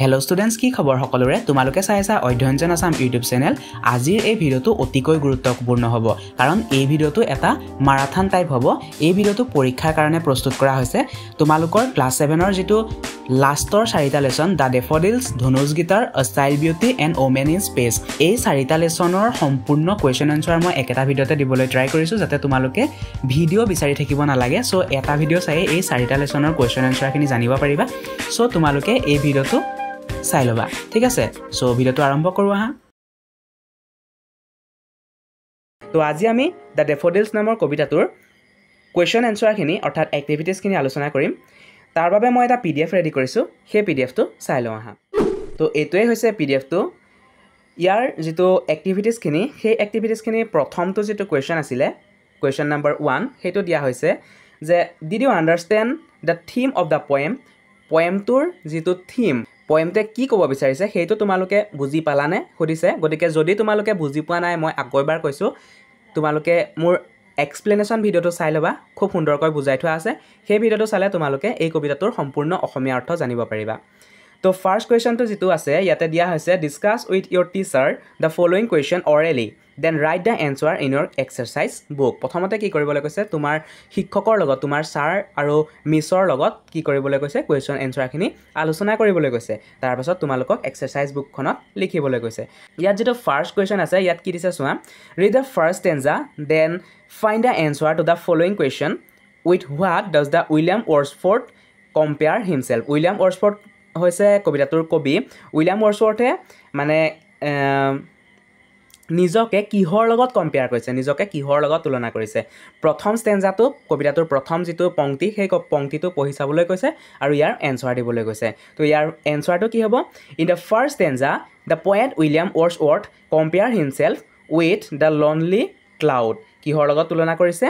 Hello students, কি খবৰ সকলোৰে তোমালোকে চাইছা অধ্যয়ন আসাম ইউটিউব চেনেল আজিৰ এই ভিডিওটো অতিকৈ গুৰুত্বপূৰ্ণ হ'ব কাৰণ এই ভিডিওটো এটা মাৰাথন টাইপ হ'ব এই ভিডিওটো পৰীক্ষাৰ কাৰণে প্ৰস্তুত কৰা হৈছে তোমালোকৰ ক্লাস 7 ৰ যেটো লাষ্টৰ চাৰিটা লেসন দা ডেফোডিলস ধনুজ গীতাৰ আ style beauty and women in space এই চাৰিটা লেসনৰ সম্পূৰ্ণ কোৱেশ্চন আনসাৰ মই একেটা ভিডিওতে দিবলৈ ট্ৰাই কৰিছো যাতে তোমালোকে ভিডিও বিচাৰি থাকিব নালাগে সো এটা ভিডিও চাই এই চাৰিটা লেসনৰ কোৱেশ্চন আনসাৰখিনি জানিব পাৰিবা সো তোমালোকে এই ভিডিওটো চাই লবা ঠিক আছে সো ভিডিওটো আৰম্ভ কৰো আহা তো আজি আমি দা ডেফোডিলস নামৰ কবিতাটোৰ কোৱেশ্চন আনসাৰখিনি অৰ্থাৎ এক্টিভিটিজখিনি আলোচনা কৰিম তাৰ বাবে মই এটা পিডিএফ ৰেডি কৰিছো সেই পিডিএফটো চাই লওঁ আহা তো এটোৱে হৈছে পিডিএফটো ইয়াৰ যেটো এক্টিভিটিজখিনি সেই এক্টিভিটিজখিনি প্ৰথমটো যেটো কোৱেশ্চন আছিল কোৱেশ্চন নম্বৰ 1 হেটো দিয়া হৈছে যে did you understand the theme of the পোয়েমটোৰ যেটো থিম পোয়েমতে কি ক'ব বিচাৰিছে হেতু তোমালোকে বুজি পালানে হদিছে গতিকে যদি তোমালোকে বুজি পোৱা নাই মই আকৈবাৰ কৈছো তোমালোকে মোৰ এক্সপ্লেনেশন ভিডিওটো চাই লবা খুব সুন্দৰকৈ বুজাই থোৱা আছে সেই ভিডিওটো চালে তোমালোকে এই কবিতাটোৰ সম্পূৰ্ণ অসমীয়া অৰ্থ জানিব পাৰিবা তো ফাৰ্স্ট কোৱেশ্চনটো যেটো আছে ইয়াতে দিয়া হৈছে discuss with your teacher the following question orally then write the answer in your exercise book প্ৰথমতে কি কৰিবলৈ কৈছে তোমাৰ শিক্ষকৰ লগত তোমাৰ স্যাৰ আৰু মিছৰ লগত কি কৰিবলৈ কৈছে কোৱেশ্চন এনসাৰখিনি আলোচনা কৰিবলৈ কৈছে তাৰ পাছত তোমালোকক এক্সাৰসাইজ বুকখনত লিখিবলৈ কৈছে ইয়াত যেটো ফাৰ্স্ট কোৱেশ্চন আছে ইয়াত কি দিছে চোৱা read the first stanza then find the answer to the following question with what does the William Wordsworth compare himself William Wordsworth হৈছে কবিতাটোৰ কবি উইলিয়াম ওয়াৰ্ডছৱৰ্থে মানে নিজকে কিহৰ লগত কম্পেয়াৰ কৰিছে নিজকে কিহৰ লগত তুলনা কৰিছে প্ৰথম ষ্টেঞ্জাটো কবিতাটোৰ প্ৰথম যেটো পংক্তি সেই পংক্তিটো পঢ়ি চাবলৈ কৈছে আৰু ইয়াৰ এনসাৰ দিবলৈ কৈছে তো ইয়াৰ এনসাৰটো কি হ'ব in the first stanza the poet William Wordsworth compare himself with the lonely cloud কিহৰ লগত তুলনা কৰিছে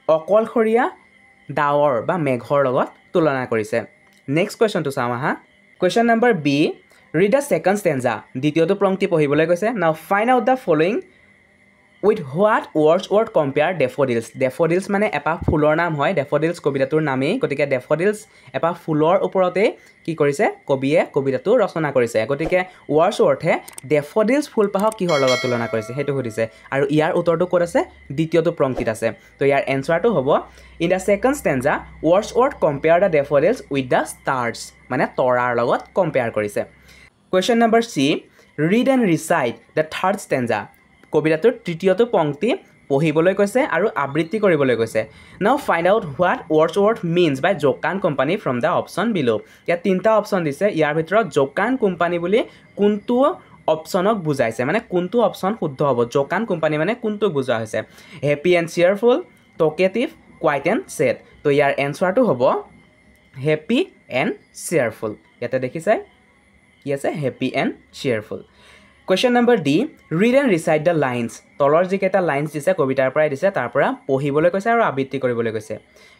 অকলশৰীয়া ডাৱৰ বা মেঘৰ লগত তুলনা কৰিছে নেক্সট কোৱেশ্চনটো চাওঁ আহা question number B read the second stanza দ্বিতীয়টো পংক্তি পঢ়িবলৈ কৈছে now find out the following with what wordsworth compare daffodils daffodils মানে এটা ফুলৰ নাম হয় daffodils কবিতাটোৰ নামেই গতিকে daffodils এটা ফুলৰ ওপৰতে কি কৰিছে কবিয়ে কবিতাটো ৰচনা কৰিছে গতিকে wordsworthে daffodils ফুলপাহক কিহৰ লগত তুলনা কৰিছে হেতু সুধিছে আৰু ইয়াৰ উত্তৰটো ক'ত আছে দ্বিতীয়টো পংক্তিত আছে তো ইয়াৰ এনসাৰটো হ'ব in the second stanza wordsworth compare the daffodils with the stars মানে তৰাৰ লগত কম্পেয়াৰ কৰিছে Question number C, read and recite the third stanza. কবিতাটোৰ তৃতীয়টো পংক্তি পঢ়িবলৈ কৈছে আৰু আবৃত্তি কৰিবলৈ কৈছে now find out what Wordsworth means by Jokan Company from the option below ইয়াত তিনটা অপচন দিছে ইয়াৰ ভিতৰত Jokan Company বুলি কোনটো অপচনক বুজাইছে মানে কোনটো অপচন শুদ্ধ হ'ব Jokan Company মানে কোনটো বুজা হৈছে happy and cheerful talkative quiet and sad তো ইয়াৰ এনসাৰটো হ'ব happy and cheerful ইয়াতে দেখিছে Yes, happy and cheerful. Question number D. Read and recite the lines. তলৰ যিকেইটা লাইনছ দিছে কবিতাৰ পৰাই দিছে তাৰ পৰা পঢ়িবলৈ কৈছে আৰু আবৃত্তি কৰিবলৈ কৈছে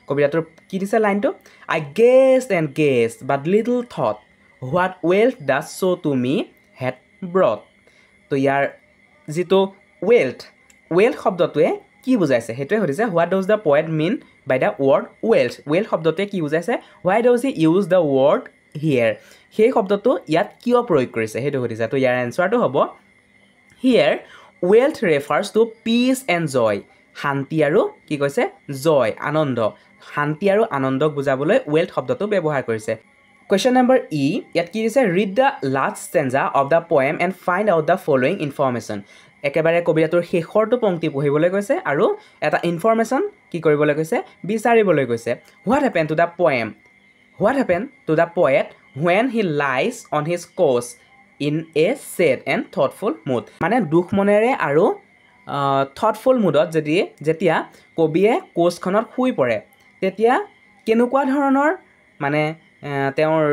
কবিতাটোৰ কি দিছে লাইনটো I guessed and guessed but little thought what wealth does so to me had brought. তো ইয়াৰ যেটো wealth শব্দটোৱে কি বুজাইছে হেতুৱে হৰিছে what does the poet mean by the word wealth শব্দটোৱে কি বুজাইছে why does he use the word here সেই শব্দটো ইয়াত কিয় প্ৰয়োগ কৰিছে হেতু হৰিছে তো ইয়াৰ এনসাৰটো হ'ব here wealth refers to peace and joy শান্তি আৰু কি কৈছে joy আনন্দ শান্তি আৰু আনন্দক বুজাবলৈ wealth শব্দটো ব্যৱহাৰ কৰিছে Question number E ইয়াত কি দিছে read the last stanza of the poem and find out the following information একেবাৰে কবিতাটোৰ শেষৰটো পংক্তি পঢ়িবলৈ কৈছে আৰু এটা ইনফৰমেশন কি কৰিবলৈ কৈছে বিচাৰিবলৈ কৈছে what happened to the poem What happened to the poet when he lies on his couch in a sad and thoughtful mood? মানে দুখ মনেৰে আৰু thoughtful moodত যেতিয়া কবিয়ে কোচখনত শুই পৰে তেতিয়া কেনেকুৱা ধৰণৰ মানে তেওঁৰ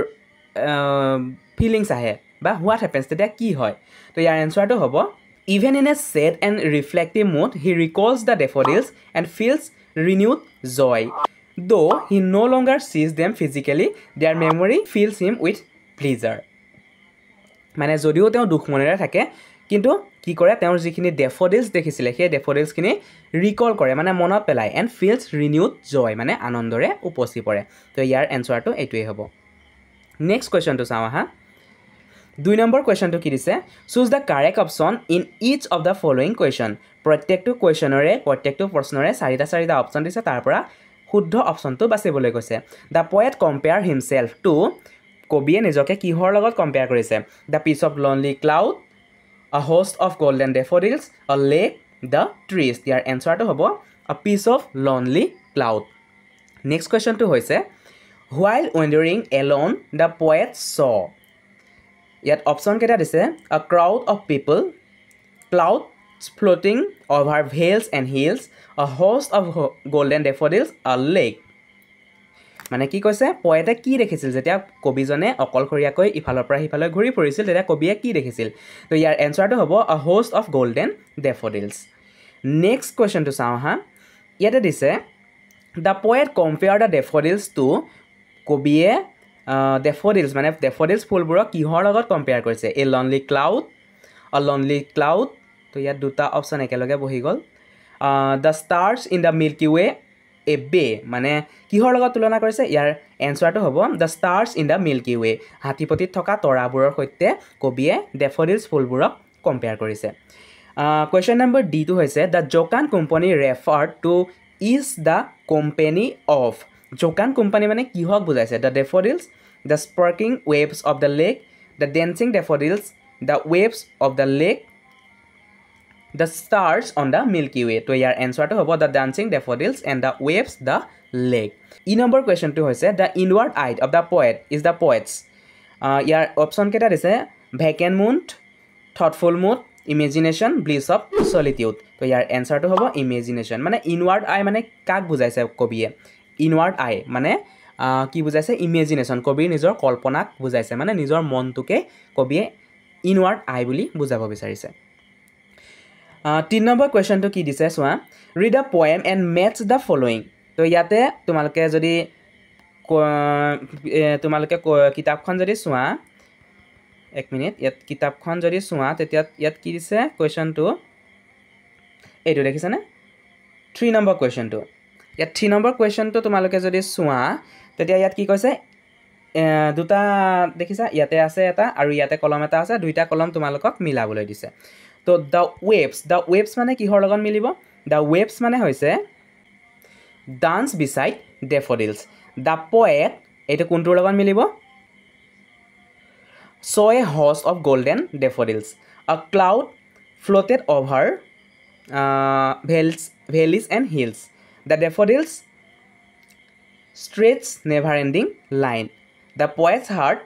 ফিলিংছ আহে বা what happens তেতিয়া কি হয় তো ইয়াৰ এনসাৰটো হ'ব Even in a sad and reflective mood he recalls the daffodils and feels renewed joy Though he no longer sees them physically, their memory fills him with pleasure. মানে যদিও তেওঁ দুখ মনেৰে থাকে কিন্তু কি কৰে তেওঁৰ যিখিনি ডেফোডিলস দেখিছিলে সেই ডেফোডিলসখিনি ৰিকল কৰে মানে মনত পেলায় and feels renewed joy মানে আনন্দৰে উপচি পৰে তো ইয়াৰ এনসাৰটো এইটোৱে হ'ব নেক্সট কোৱেশ্চনটো চাওঁ আহা 2 নম্বৰ কুৱেশ্যনটো কি দিছে choose the correct option in each of the following question প্ৰত্যেকটো কুৱেশ্যনৰে প্ৰত্যেকটো প্ৰশ্নৰে চাৰিটা অপশ্যন দিছে তাৰ পৰা শুদ্ধ অপশ্যনটো বাছিবলৈ কৈছে the poet compare himself to কবিয়ে নিজকে কিহৰ লগত কম্পেয়াৰ কৰিছে the piece of lonely cloud a host of golden daffodils a lake the trees ইয়াৰ এনসাৰটো হ'ব a piece of lonely cloud next question to হৈছে while wandering alone the poet saw ইয়াত অপশ্যন কেইটা দিছে a crowd of people clouds floating over vales and hills a host of golden daffodils a lake মানে কি কৈছে পয়েটে কি দেখিছিল যেতিয়া কবিজনে অকলশৰীয়াকৈ ইফালৰ পৰা সিফালৈ ঘূৰি ফুৰিছিল তেতিয়া কবিয়ে কি দেখিছিল তো ইয়াৰ এনসাৰটো হ'ব a host of golden daffodils next কুৱেশ্যনটো চাওঁ হা ইয়াতে দিছে the poet compared the daffodils to কবিয়ে daffodils মানে daffodils ফুলবোৰক কিহৰ লগত কম্পেয়াৰ কৰিছে a lonely cloud তো ইয়াত দুটা অপশ্যন একেলগে বহি গ'ল the stars in the milky way a bay মানে কিহৰ লগত তুলনা কৰিছে ইয়াৰ এনসাৰটো হ'ব the stars in the milky way হাতীপতিত থকা তৰাবোৰৰ সৈতে কবিয়ে daffodils ফুলবোৰক কম্পেয়াৰ কৰিছে question number D টো হৈছে the Jokan company referred to is the company of Jokan company মানে কিহক বুজাইছে the daffodils the sparkling waves of the lake the dancing daffodils the waves of the lake the stars on the milky way to ইয়াৰ এনসাৰটো হ'ব the dancing daffodils and the waves the lake E number কুৱেশ্যনটো হৈছে the inward eye of the poet is the poets year option কেইটা দিছে vacant mood thoughtful mood imagination bliss of solitude তো ইয়াৰ এনসাৰটো হ'ব imagination মানে inward eye মানে কাক বুজাইছে কবিয়ে inward eye মানে কি বুজাইছে imagination কবিৰ নিজৰ কল্পনাক বুজাইছে মানে নিজৰ মনটোকে কবিয়ে inward eye বুলি বুজাব বিচাৰিছে 3 নম্বৰ কুৱেশ্যনটো কি দিছে চোৱা read a poem and match the following তো ইয়াতে তোমালোকে যদি তোমালোকে কিতাপখন যদি চোৱা এক মিনিট ইয়াত কিতাপখন যদি চোৱা তেতিয়া ইয়াত কি দিছে কুৱেশ্যনটো এইটো দেখিছানে 3 নম্বৰ কুৱেশ্যনটো ইয়াত 3 নম্বৰ কুৱেশ্যনটো তোমালোকে যদি চোৱা তেতিয়া ইয়াত কি কৈছে দুটা দেখিছা ইয়াতে আছে এটা আৰু ইয়াতে কলম এটা আছে দুইটা কলম তোমালোকক মিলাবলৈ দিছে তো the waves মানে কিহৰ লগত মিলিব the waves মানে হৈছে dance beside daffodils the poet এইটো কোনটোৰ লগত মিলিব saw a host of golden daffodils a cloud floated over valleys and hills the daffodils stretched never ending line the poet's heart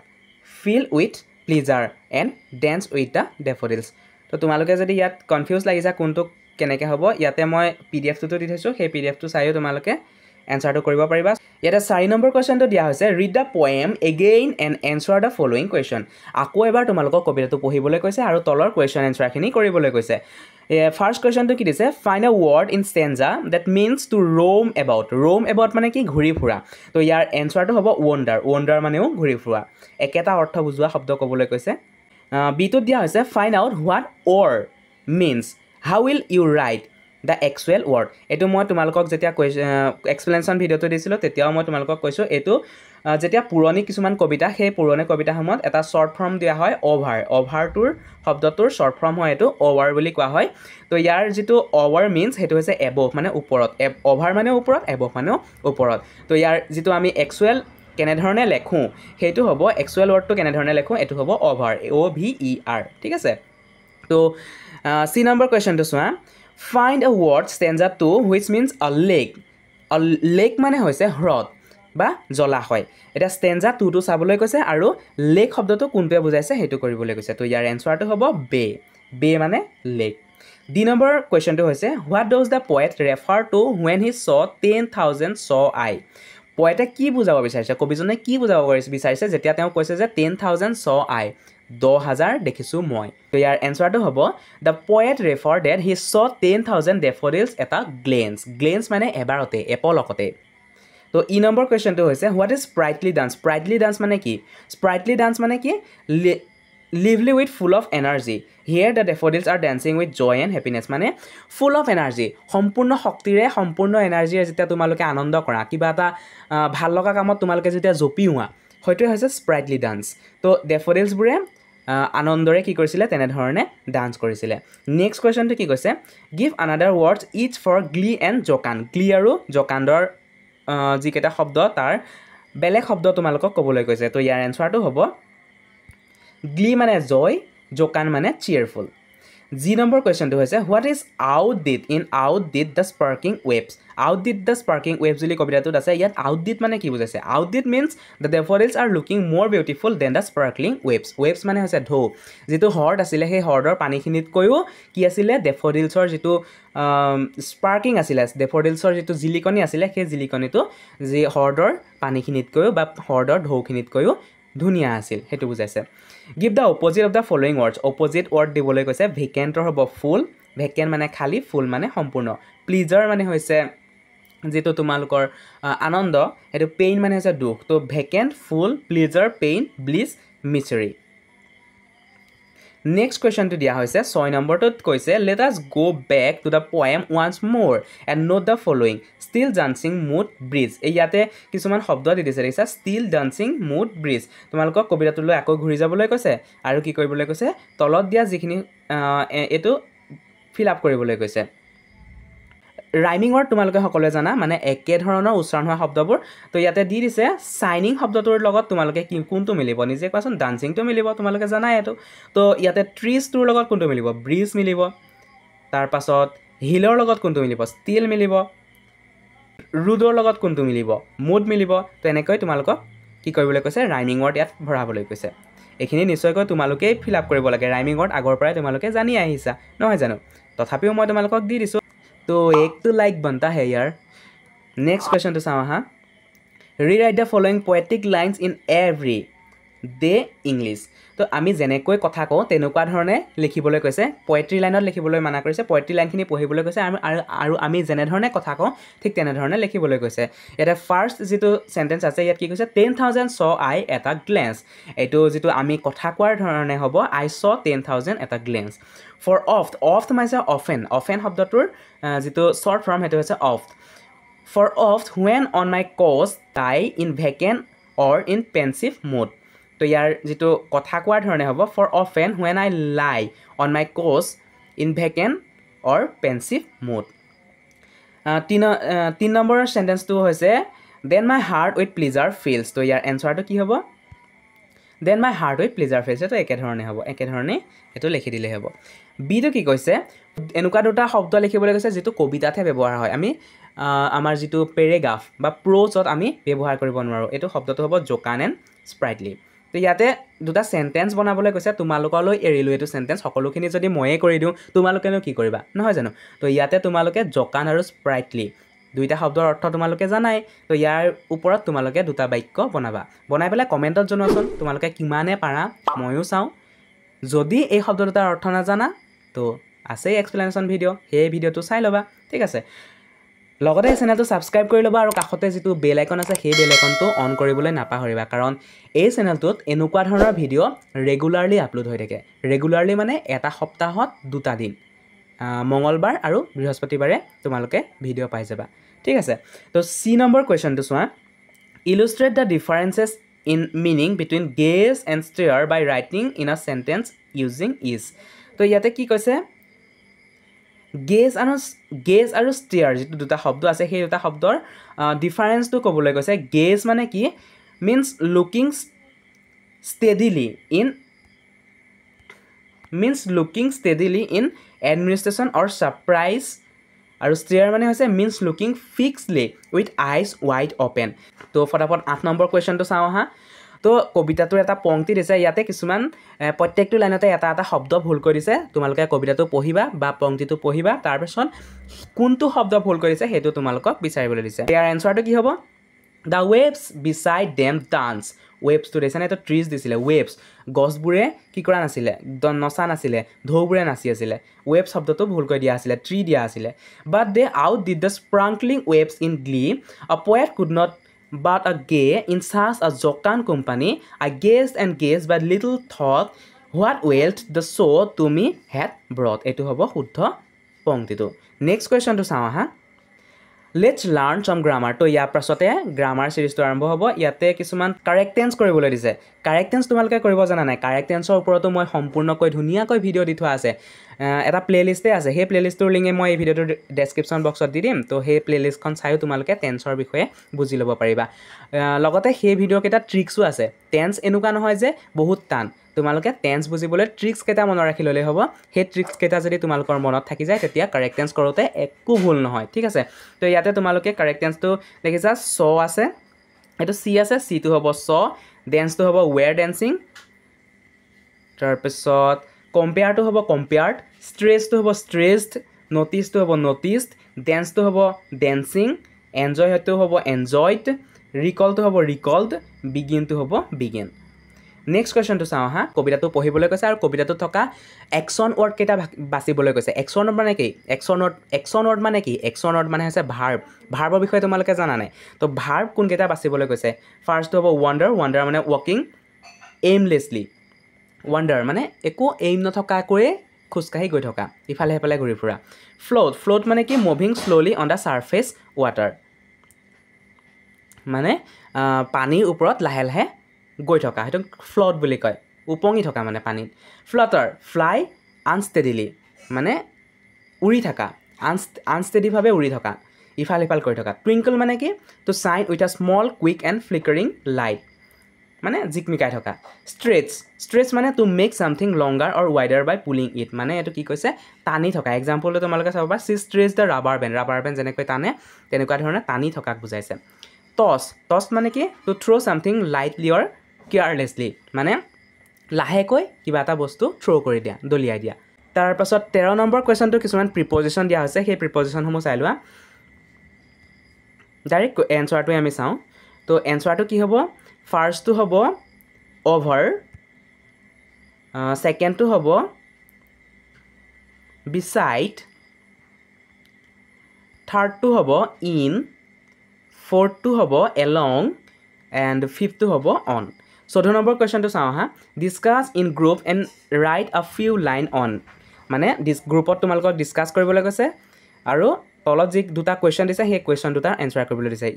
filled with pleasure and danced with the daffodils তো তোমালোকে যদি ইয়াত confuse লাগিছে কোনটো কেনেকৈ হ'ব ইয়াতে মই পিডিএফটো দি থৈছোঁ সেই পিডিএফটো চাইও তোমালোকে এনসাৰটো কৰিব পাৰিবা ইয়াতে 4 নম্বৰ কুৱেশ্যনটো দিয়া হৈছে read the poem again and answer the following question আকৌ এবাৰ তোমালোকক কবিতাটো পঢ়িবলৈ কৈছে আৰু তলৰ কুৱেশ্যন এনসাৰখিনি কৰিবলৈ কৈছে ফাৰ্ষ্ট কুৱেশ্যনটো কি দিছে find a word in stanza that means to roam about মানে কি ঘূৰি ফুৰা তো ইয়াৰ এনসাৰটো হ'ব ৱণ্ডাৰ মানেও ঘূৰি ফুৰা একেটা অৰ্থ বুজোৱা শব্দ ক'বলৈ কৈছে বিটোত দিয়া হৈছে find out what or means how will you write the actual word এইটো মই তোমালোকক যেতিয়া এক্সপ্লেনেশ্যন ভিডিঅ'টো দিছিলোঁ তেতিয়াও মই তোমালোকক কৈছোঁ এইটো যেতিয়া পুৰণি কিছুমান কবিতা সেই পুৰণি কবিতাসমূহত এটা শ্বৰ্ট ফৰ্ম দিয়া হয় অভাৰটোৰ শব্দটোৰ শ্বৰ্ট ফৰ্ম হয় এইটো অভাৰ বুলি কোৱা হয় তো ইয়াৰ যিটো অভাৰ মিনছ সেইটো হৈছে এবভ মানে ওপৰত অভাৰ মানে ওপৰত এবভ মানেও ওপৰত তো ইয়াৰ যিটো আমি একচুৱেল কেনেধৰণে লেখোঁ সেইটো হ'ব একচুৱেল ৱৰ্ডটো কেনেধৰণে লেখোঁ এইটো হ'ব অভাৰ OVER ঠিক আছে তো চি নম্বৰ কুৱেশ্যনটো চোৱা find a word stanza 2 which means a lake মানে হৈছে হ্ৰদ বা জলাশয় এটা stanza 2 টো চাবলৈ কৈছে আৰু লেক শব্দটো কোনটোৱে বুজাইছে সেইটো কৰিবলৈ কৈছে তো ইয়াৰ এনসাৰটো হ'ব বে মানে লেক ডি নম্বৰ কুৱেশ্যনটো হৈছে what does the poet refer to when he saw 10,000 saw I পয়েটে কি বুজাব বিচাৰিছে কবিজনে কি বুজাব বিচাৰিছে যেতিয়া তেওঁ কৈছে যে 10,000 saw I 10,000 দেখিছোঁ মই তো ইয়াৰ এনসাৰটো হ'ব the poet refer that he saw 10,000 daffodils এটা গ্লেন্স মানে এবাৰতে এপলকতে তো ই নম্বৰ কুৱেশ্যনটো হৈছে হোৱাট ইজ স্প্ৰাইটলি ডান্স মানে কি lively with full of energy here the daffodils are dancing with joy and happiness মানে ফুল অফ এনাৰ্জি সম্পূৰ্ণ শক্তিৰে সম্পূৰ্ণ এনাৰ্জিৰে যেতিয়া তোমালোকে আনন্দ কৰা কিবা এটা ভাল লগা কামত তোমালোকে যেতিয়া জঁপিওৱা হয়তো হৈছে স্প্ৰাইটলি ডান্স তো ডেফোডিলছবোৰে আনন্দৰে কি কৰিছিলে তেনেধৰণে ডান্স কৰিছিলে নেক্সট কুৱেশ্যনটো কি কৈছে give another words each for glee and jocund glee আৰু জকাণ্ডৰ যিকেইটা শব্দ তাৰ বেলেগ শব্দ তোমালোকক ক'বলৈ কৈছে তো ইয়াৰ এনচাৰটো হ'ব গ্লি মানে জয় জকান মানে চিয়াৰফুল জি নম্বৰ কুৱেশ্যনটো হৈছে what is outdid in outdid the sparkling waves outdid the sparkling waves বুলি কবিতাটোত আছে ইয়াত আউটডিড মানে কি বুজাইছে outdid means the daffodils are looking more beautiful than the sparkling waves waves মানে হৈছে ঢৌ যিটো হ্ৰদ আছিলে সেই হ্ৰদৰ পানীখিনিতকৈও কি আছিলে ডেফোডিলছৰ যিটো স্পাৰ্কিং আছিলে ডেফোডিলছৰ যিটো জিলিকনি আছিলে সেই জিলিকনিটো যি হ্ৰদৰ পানীখিনিতকৈও বা হ্ৰদৰ ঢৌখিনিতকৈও ধুনীয়া আছিল সেইটো বুজাইছে give the opposite of the following words opposite word দিবলৈ কৈছে ভেকেণ্টৰ হ'ব ফুল ভেকেণ্ট মানে খালী ফুল মানে সম্পূৰ্ণ প্লিজাৰ মানে হৈছে যিটো তোমালোকৰ আনন্দ সেইটো পেইন মানে হৈছে দুখ তো vacant full pleasure pain bliss misery next কুৱেশ্যনটো দিয়া হৈছে 6 নম্বৰটোত কৈছে let us go back to the poem once more and note the following still dancing mood breeze ইয়াতে কিছুমান শব্দ দি দিছে দেখিছা ষ্টিল ডান্সিং মুড ব্ৰিজ তোমালোকক কবিতাটোলৈ আকৌ ঘূৰি যাবলৈ কৈছে আৰু কি কৰিবলৈ কৈছে তলত দিয়া যিখিনি এইটো ফিল আপ কৰিবলৈ কৈছে ৰাইমিং ৱৰ্ড তোমালোকে সকলোৱে জানা মানে একে ধৰণৰ উচ্চাৰণ হোৱা শব্দবোৰ তো ইয়াতে দি দিছে চাইনিং শব্দটোৰ লগত তোমালোকে কোনটো মিলিব নিজে কোৱাচোন ডান্সিংটো মিলিব তোমালোকে জানাই এইটো তো ইয়াতে ট্ৰিজটোৰ লগত কোনটো মিলিব ব্ৰিজ মিলিব তাৰপাছত হিলৰ লগত কোনটো মিলিব ষ্টিল মিলিব ৰুডৰ লগত কোনটো মিলিব মুড মিলিব তো এনেকৈ তোমালোকক কি কৰিবলৈ কৈছে ৰাইমিং ৱৰ্ড ইয়াত ভৰাবলৈ কৈছে এইখিনি নিশ্চয়কৈ তোমালোকেই ফিল আপ কৰিব লাগে ৰাইমিং ৱৰ্ড আগৰ পৰাই তোমালোকে জানি আহিছা নহয় জানো তথাপিও মই তোমালোকক দি দিছোঁ तो एक तो लाइक बनता है यार नेक्स्ट क्वेश्चन तो चाওঁ হা rewrite the following poetic lines in every day English তো আমি যেনেকৈ কথা কওঁ তেনেকুৱা ধৰণে লিখিবলৈ কৈছে পয়েট্ৰি লাইনত লিখিবলৈ মানা কৰিছে পয়েট্ৰি লাইনখিনি পঢ়িবলৈ কৈছে আৰু আমি যেনেধৰণে কথা কওঁ ঠিক তেনেধৰণে লিখিবলৈ কৈছে ইয়াতে ফাৰ্ষ্ট যিটো চেণ্টেঞ্চ আছে ইয়াত কি কৈছে 10,000 চ আই এট আ গ্লেন্স এইটো যিটো আমি কথা কোৱাৰ ধৰণে হ'ব I saw 10,000 at a glance for oft মানে অফেন শব্দটোৰ যিটো শ্বৰ্ট ফৰ্ম সেইটো হৈছে oft for oft when on my couch lie in vacant or in pensive mood তো ইয়াৰ যিটো কথা কোৱাৰ ধৰণে হ'ব for often when I lie on my couch in vacant or pensive mood 3 নম্বৰৰ চেণ্টেঞ্চটো হৈছে then my heart with pleasure fills তো ইয়াৰ এনচাৰটো কি হ'ব then my heart with pleasure fills এইটো একেধৰণে হ'ব একেধৰণে এইটো লিখি দিলেই হ'ব বিটো কি কৈছে এনেকুৱা দুটা শব্দ লিখিবলৈ কৈছে যিটো কবিতাতহে ব্যৱহাৰ হয় আমি আমাৰ যিটো পেৰেগ্ৰাফ বা প্ৰ'জত আমি ব্যৱহাৰ কৰিব নোৱাৰোঁ এইটো শব্দটো হ'ব জোকান এণ্ড স্প্ৰাইটলি তো ইয়াতে দুটা চেণ্টেঞ্চ বনাবলৈ কৈছে তোমালোকলৈ এৰিলোঁ এইটো চেণ্টেঞ্চ সকলোখিনি যদি ময়ে কৰি দিওঁ তোমালোকেনো কি কৰিবা নহয় জানো তো ইয়াতে তোমালোকে জোকান আৰু স্প্ৰাইটলি দুইটা শব্দৰ অৰ্থ তোমালোকে জানাই তো ইয়াৰ ওপৰত তোমালোকে দুটা বাক্য বনাই পেলাই কমেণ্টত জনোৱাচোন তোমালোকে কিমানে পাৰা ময়ো চাওঁ যদি এই শব্দ দুটাৰ অৰ্থ নাজানা তো আছেই এক্সপ্লেনেশ্যন ভিডিঅ' সেই ভিডিঅ'টো চাই ল'বা ঠিক আছে লগতে এই চেনেলটো ছাবস্ক্ৰাইব কৰি ল'বা আৰু কাষতে যিটো বেল আইকন আছে সেই বেল আইকনটো অন কৰিবলৈ নাপাহৰিবা কাৰণ এই চেনেলটোত এনেকুৱা ধৰণৰ ভিডিঅ' ৰেগুলাৰলি আপলোড হৈ থাকে ৰেগুলাৰলি মানে এটা সপ্তাহত 2টা দিন মঙলবাৰ আৰু বৃহস্পতিবাৰে তোমালোকে ভিডিঅ' পাই যাবা ঠিক আছে তো চি নম্বৰ কুৱেশ্যনটো চোৱা illustrate the differences in meaning between gaze and stare by writing in a sentence using is তো ইয়াতে কি কৈছে গেজ আৰু ষ্টেয়াৰ যিটো দুটা শব্দ আছে সেই দুটা শব্দৰ ডিফাৰেঞ্চটো ক'বলৈ কৈছে গেজ মানে কি means looking steadily in admiration or surprise আৰু ষ্টেয়াৰ মানে হৈছে means looking fixedly with eyes wide open তো ফটাফট 8 নম্বৰ কুৱেশ্যনটো চাওঁ আহা তো কবিতাটোৰ এটা পংক্তি দিছে ইয়াতে কিছুমান প্ৰত্যেকটো লাইনতে এটা এটা শব্দ ভুল কৰি দিছে তোমালোকে কবিতাটো পঢ়িবা বা পংক্তিটো পঢ়িবা তাৰপিছত কোনটো শব্দ ভুল কৰিছে সেইটো তোমালোকক বিচাৰিবলৈ দিছে ইয়াৰ এনচাৰটো কি হ'ব the waves beside them dance ৱেভছটো দিছে না এইটো ট্ৰিজ দিছিলে ৱেভছ গছবোৰে কি কৰা নাছিলে নচা নাছিলে ঢৌবোৰে নাচি আছিলে ৱেভ শব্দটো ভুলকৈ দিয়া আছিলে ট্ৰি দিয়া আছিলে but they outdid the sparkling waves in glee a poet could not but a gay in such a jocund company I gazed and gazed but little thought what wealth the show to me had brought etu hobo shuddha pongtitu next question to sawa ha let's learn some grammar তো ইয়াৰ পাছতে grammar চিৰিজটো আৰম্ভ হ'ব ইয়াতে কিছুমান correct tense কৰিবলৈ দিছে correct tense তোমালোকে কৰিব জানা নাই কাৰেক্ট টেন্সৰ ওপৰতো মই সম্পূৰ্ণকৈ ধুনীয়াকৈ ভিডিঅ' দি থোৱা আছে এটা প্লেলিষ্টে আছে সেই প্লেলিষ্টটোৰ লিংকে মই এই ভিডিঅ'টোৰ ডেছক্ৰিপশ্যন বক্সত দি দিম তো সেই প্লেলিষ্টখন চাইও তোমালোকে টেন্সৰ বিষয়ে বুজি ল'ব পাৰিবা লগতে সেই ভিডিঅ'কেইটা ট্ৰিক্সো আছে টেন্স এনেকুৱা নহয় যে বহুত টান তোমালোকে টেন্স বুজিবলৈ ট্ৰিক্স কেইটা মনত ৰাখি ল'লে হ'ব সেই ট্ৰিক্স কেইটা যদি তোমালোকৰ মনত থাকি যায় তেতিয়া কাৰেক্ট টেন্স কৰোঁতে একো ভুল নহয় ঠিক আছে তো ইয়াতে তোমালোকে কাৰেক্ট টেন্সটো দেখিছা চ আছে এইটো চি আছে চিটো হ'ব চ ডেন্সটো হ'ব ৱেৰ ডেন্সিং তাৰপিছত কম্পেয়াৰটো হ'ব কম্পেয়াৰ্ড ষ্ট্ৰেছটো হ'ব ষ্ট্ৰেছড নটিছটো হ'ব নটিছড ডেন্সটো হ'ব ডেন্সিং এনজয় হয়তো হ'ব এনজয়ড ৰিকলটো হ'ব ৰিকলড বিগিনটো হ'ব বিগিন নেক্সট কুৱেশ্যনটো চাওঁ হা কবিতাটো পঢ়িবলৈ কৈছে আৰু কবিতাটোত থকা একশ্যন ৱৰ্ড কেইটা বাচিবলৈ কৈছে একশ্যন ৱৰ্ড মানে কি একশ্যন ৱৰ্ড মানে কি একশ্যন ৱৰ্ড মানে হৈছে ভাৰ্বৰ বিষয়ে তোমালোকে জানা নাই তো ভাৰ্ব কোনকেইটা বাচিবলৈ কৈছে ফাৰ্ষ্টটো হ'ব ৱাণ্ডাৰ মানে ৱাকিং এইমলেছলি ৱাণ্ডাৰ মানে একো এইম নথকাকৈয়ে খোজকাঢ়ি গৈ থকা ইফালে সিফালে ঘূৰি ফুৰা ফ্ল'ট মানে কি moving slowly on the surface water মানে পানীৰ ওপৰত লাহে লাহে গৈ থকা সেইটো ফ্ল'ট বুলি কয় উপঙি থকা মানে পানীত ফ্লাটাৰ ফ্লাই আনষ্টেডিলি মানে উৰি থকা আনষ্টেডিভাৱে উৰি থকা ইফাল সিফাল কৰি থকা টুইংকল মানে কি to shine with a small quick and flickering light মানে জিকমিকাই থকা ষ্ট্ৰেচ মানে to make something longer or wider by pulling it মানে এইটো কি কৈছে টানি থকা এক্সাম্পলটো তোমালোকে চাব পাৰা see stretch the rubber band যেনেকৈ টানে তেনেকুৱা ধৰণে টানি থকাক বুজাইছে টছ মানে কি টু থ্ৰ' ছামথিং লাইটলি অৰ কেয়াৰলেছলি মানে লাহেকৈ কিবা এটা বস্তু থ্ৰ' কৰি দিয়া দলিয়াই দিয়া তাৰপাছত 13 নম্বৰ কুৱেশ্যনটো কিছুমান প্ৰিপজিশ্যন দিয়া হৈছে সেই প্ৰিপজিশ্যনসমূহ চাই লোৱা ডাইৰেক্ট এনচাৰটোৱে আমি চাওঁ তো এনচাৰটো কি হ'ব ফাৰ্ষ্টটো হ'ব অভাৰ ছেকেণ্ডটো হ'ব বিচাইড থাৰ্ডটো হ'ব ইন ফ'ৰ্থটো হ'ব এলং এণ্ড ফিফথটো হ'ব অন 14 নম্বৰ কুৱেশ্যনটো চাওঁ হা discuss in group and right a few line on মানে গ্ৰুপত তোমালোকক ডিছকাছ কৰিবলৈ কৈছে আৰু তলত যি দুটা কুৱেশ্যন দিছে সেই কুৱেশ্যন দুটাৰ এনচাৰ কৰিবলৈ দিছে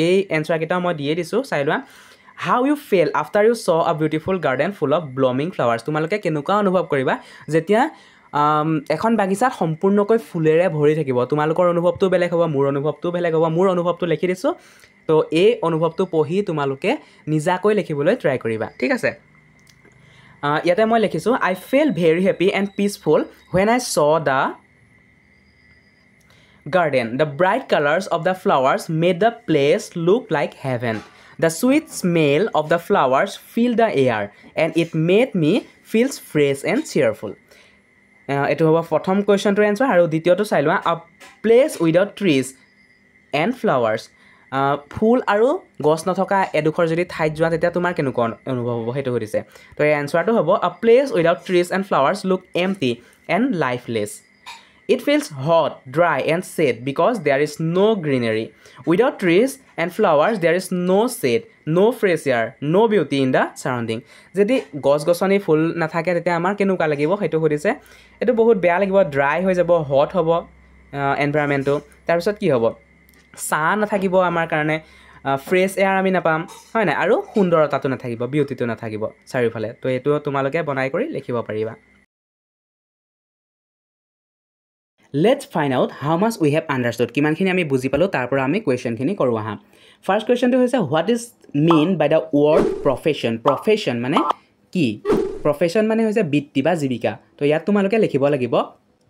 এই এনচাৰকেইটাও মই দিয়ে দিছোঁ চাই লোৱা how you feel after you saw a beautiful garden full of blooming flowers তোমালোকে কেনেকুৱা অনুভৱ কৰিবা যেতিয়া এখন বাগিচাত সম্পূৰ্ণকৈ ফুলেৰে ভৰি থাকিব তোমালোকৰ অনুভৱটো বেলেগ হ'ব মোৰ অনুভৱটো বেলেগ হ'ব মোৰ অনুভৱটো লিখি দিছোঁ তো এই অনুভৱটো পঢ়ি তোমালোকে নিজাকৈ লিখিবলৈ ট্ৰাই কৰিবা ঠিক আছে ইয়াতে মই লিখিছোঁ I feel very happy and peaceful when I saw the garden the bright colours of the flowers made the place look like heaven the sweet smell of the flowers fill the air and it made me feels fresh and cheerful এইটো হ'ব প্ৰথম কুৱেশ্যনটোৰ answer আৰু দ্বিতীয়টো চাই লোৱা a place without trees and flowers ফুল আৰু গছ নথকা এডোখৰ যদি ঠাইত যোৱা তেতিয়া তোমাৰ কেনেকুৱা অনুভৱ হ'ব সেইটো সুধিছে তো এই এনচাৰটো হ'ব a place without trees and flowers look empty and lifeless it feels hot dry and sad because there is no' greenery without trees and flowers there is no' shade no' fresh air no' beauty in the surrounding যদি গছ গছনি ফুল নাথাকে তেতিয়া আমাৰ কেনেকুৱা লাগিব সেইটো সুধিছে এইটো বহুত বেয়া লাগিব ড্ৰাই হৈ যাব হট হ'ব এনভাইৰমেণ্টটো তাৰপিছত কি হ'ব ছাঁ নাথাকিব আমাৰ কাৰণে ফ্ৰেছ এয়াৰ আমি নাপাম হয় নাই আৰু সুন্দৰতাটো নাথাকিব বিউটিটো নাথাকিব চাৰিওফালে তো এইটো তোমালোকে বনাই কৰি লিখিব পাৰিবা let's find out how much we have understood কিমানখিনি আমি বুজি পালোঁ তাৰ পৰা আমি কুৱেশ্যনখিনি কৰোঁ আহা ফাৰ্ষ্ট কুৱেশ্যনটো হৈছে what is mean by the word profession মানে কি প্ৰফেশ্যন মানে হৈছে বৃত্তি বা জীৱিকা তো ইয়াত তোমালোকে লিখিব লাগিব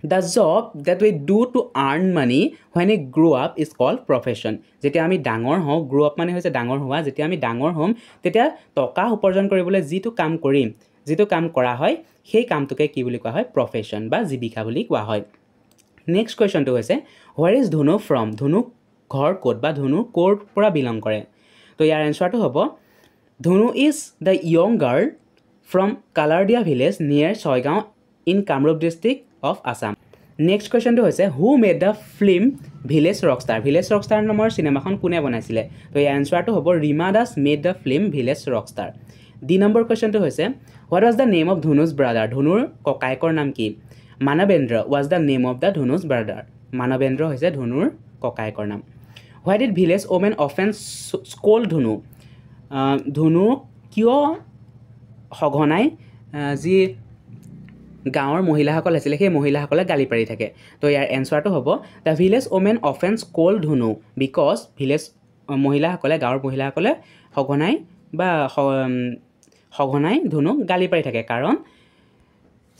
the job that we do to earn money when we grow' up is called profession যেতিয়া আমি ডাঙৰ হওঁ গ্ৰ' আপ মানে হৈছে ডাঙৰ হোৱা যেতিয়া আমি ডাঙৰ হ'ম তেতিয়া টকা উপাৰ্জন কৰিবলৈ যিটো কাম কৰিম যিটো কাম কৰা হয় সেই কামটোকে কি বুলি কোৱা হয় প্ৰফেশ্যন বা জীৱিকা বুলি কোৱা হয় নেক্সট কুৱেশ্যনটো হৈছে হোৱেৰ ইজ ধুনু ফ্ৰম ধুনু ঘৰ ক'ত বা ধুনু ক'ৰ পৰা বিলং কৰে তো ইয়াৰ এনচাৰটো হ'ব Dhunu is the young girl from Kalardia village near Chaygaon in Kamrup district of Assam next কুৱেশ্যনটো হৈছে who made the film Village Rockstar নামৰ চিনেমাখন কোনে বনাইছিলে তো ইয়াৰ এনচাৰটো হ'ব Rima Das made the film Village Rockstar D number কুৱেশ্যনটো হৈছে what was the name of Dhunu's brother ধুনুৰ ককায়েকৰ নাম কি Manabendra was the name of the Dhunu's brother Manabendra হৈছে ধুনুৰ ককায়েকৰ নাম Why did village women often scold Dhunu? ধুনু কিয় সঘনাই যি গাঁৱৰ মহিলাসকল আছিলে সেই মহিলাসকলে গালি পাৰি থাকে তো ইয়াৰ এনসাৰটো হ'ব the village women often scold Dhunu because village মহিলাসকলে গাঁৱৰ মহিলাসকলে সঘনাই ধুনুক গালি পাৰি থাকে কাৰণ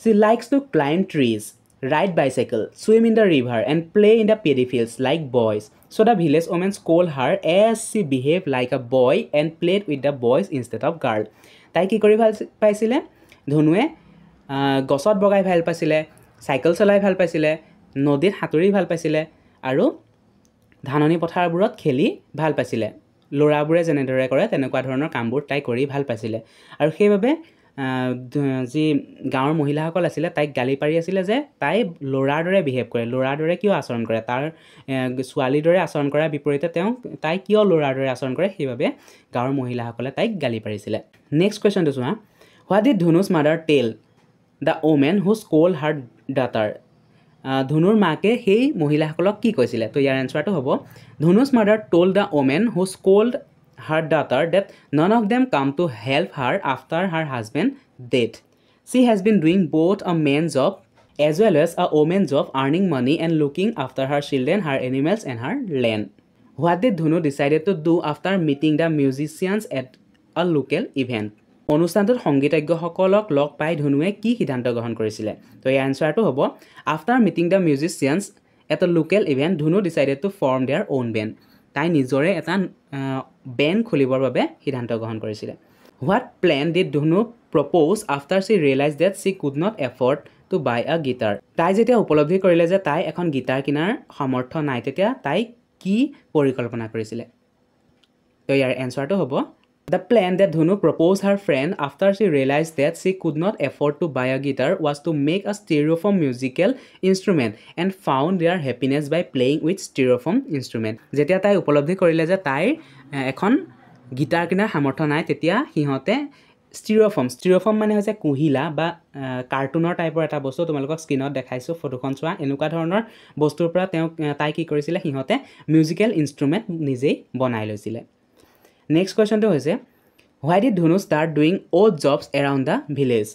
she likes to climb trees, ride bicycle, swim in the river and play in the paddy fields like boys. So the village women scold her as she behaved like a boy and played with the boys instead of girl. তাই কি কৰি ভাল পাইছিলে ধনুৱে গছত বগাই ভাল পাইছিলে cycle চলাই ভাল পাইছিলে নদীত সাঁতুৰি ভাল পাইছিলে আৰু ধাননি পথাৰবোৰত খেলি ভাল পাইছিলে ল'ৰাবোৰে যেনেদৰে কৰে তেনেকুৱা ধৰণৰ কামবোৰ তাই কৰি ভাল পাইছিলে আৰু সেইবাবে যি গাঁৱৰ মহিলাসকল আছিলে তাইক গালি পাৰি আছিলে যে তাই ল'ৰাৰ দৰে বিহেভ কৰে ল'ৰাৰ দৰে কিয় আচৰণ কৰে তাৰ ছোৱালীৰ দৰে আচৰণ কৰাৰ বিপৰীতে তাই কিয় ল'ৰাৰ দৰে আচৰণ কৰে সেইবাবে গাঁৱৰ মহিলাসকলে তাইক গালি পাৰিছিলে নেক্সট কুৱেশ্যনটো চোৱা what did Dhunu's mother tell the woman who scold her daughter ধনুৰ মাকে সেই মহিলাসকলক কি কৈছিলে তো ইয়াৰ এনচাৰটো হ'ব Dhunu's mother told the woman who scold her daughter that none of them come to help her after her husband dead. She has been doing both a man's job as well as a woman's job, earning money and looking after her children, her animals and her land. What did Dhunu decided to do after meeting the musicians at a local event? অনুষ্ঠানটোত সংগীতজ্ঞসকলক লগ পাই ধনুৱে কি সিদ্ধান্ত গ্ৰহণ কৰিছিলে তো এই আনসাৰটো হ'ব after meeting the musicians at a local event Dhunu decided to form their own band তাই নিজৰে এটা বেণ্ড খুলিবৰ বাবে সিদ্ধান্ত গ্ৰহণ কৰিছিলে what plan did Dhunu propose after she realise that she could not afford to buy a guitar তাই যেতিয়া উপলব্ধি কৰিলে যে তাই এখন গিটাৰ কিনাৰ সামৰ্থ্য নাই তেতিয়া তাই কি পৰিকল্পনা কৰিছিলে তো ইয়াৰ এনচাৰটো হ'ব The plan that Dhunu proposed her friend after she realized that she could not afford to buy a guitar was to make a styrofoam musical instrument and found their happiness by playing with styrofoam instrument. যেতিয়া তাই উপলব্ধি কৰিলে যে তাইৰ এখন guitar কিনাৰ সামৰ্থ্য নাই তেতিয়া সিহঁতে styrofoam মানে হৈছে কুহিলা বা কাৰ্টুনৰ টাইপৰ এটা বস্তু তোমালোকক স্ক্ৰীনত দেখাইছোঁ ফটোখন চোৱা এনেকুৱা ধৰণৰ বস্তুৰ পৰা তাই কি কৰিছিলে সিহঁতে মিউজিকেল ইনষ্ট্ৰুমেণ্ট নিজেই বনাই লৈছিলে নেক্সট কুৱেশ্যনটো হৈছে হোৱাই ডিড ধনু start doing odd jobs around the village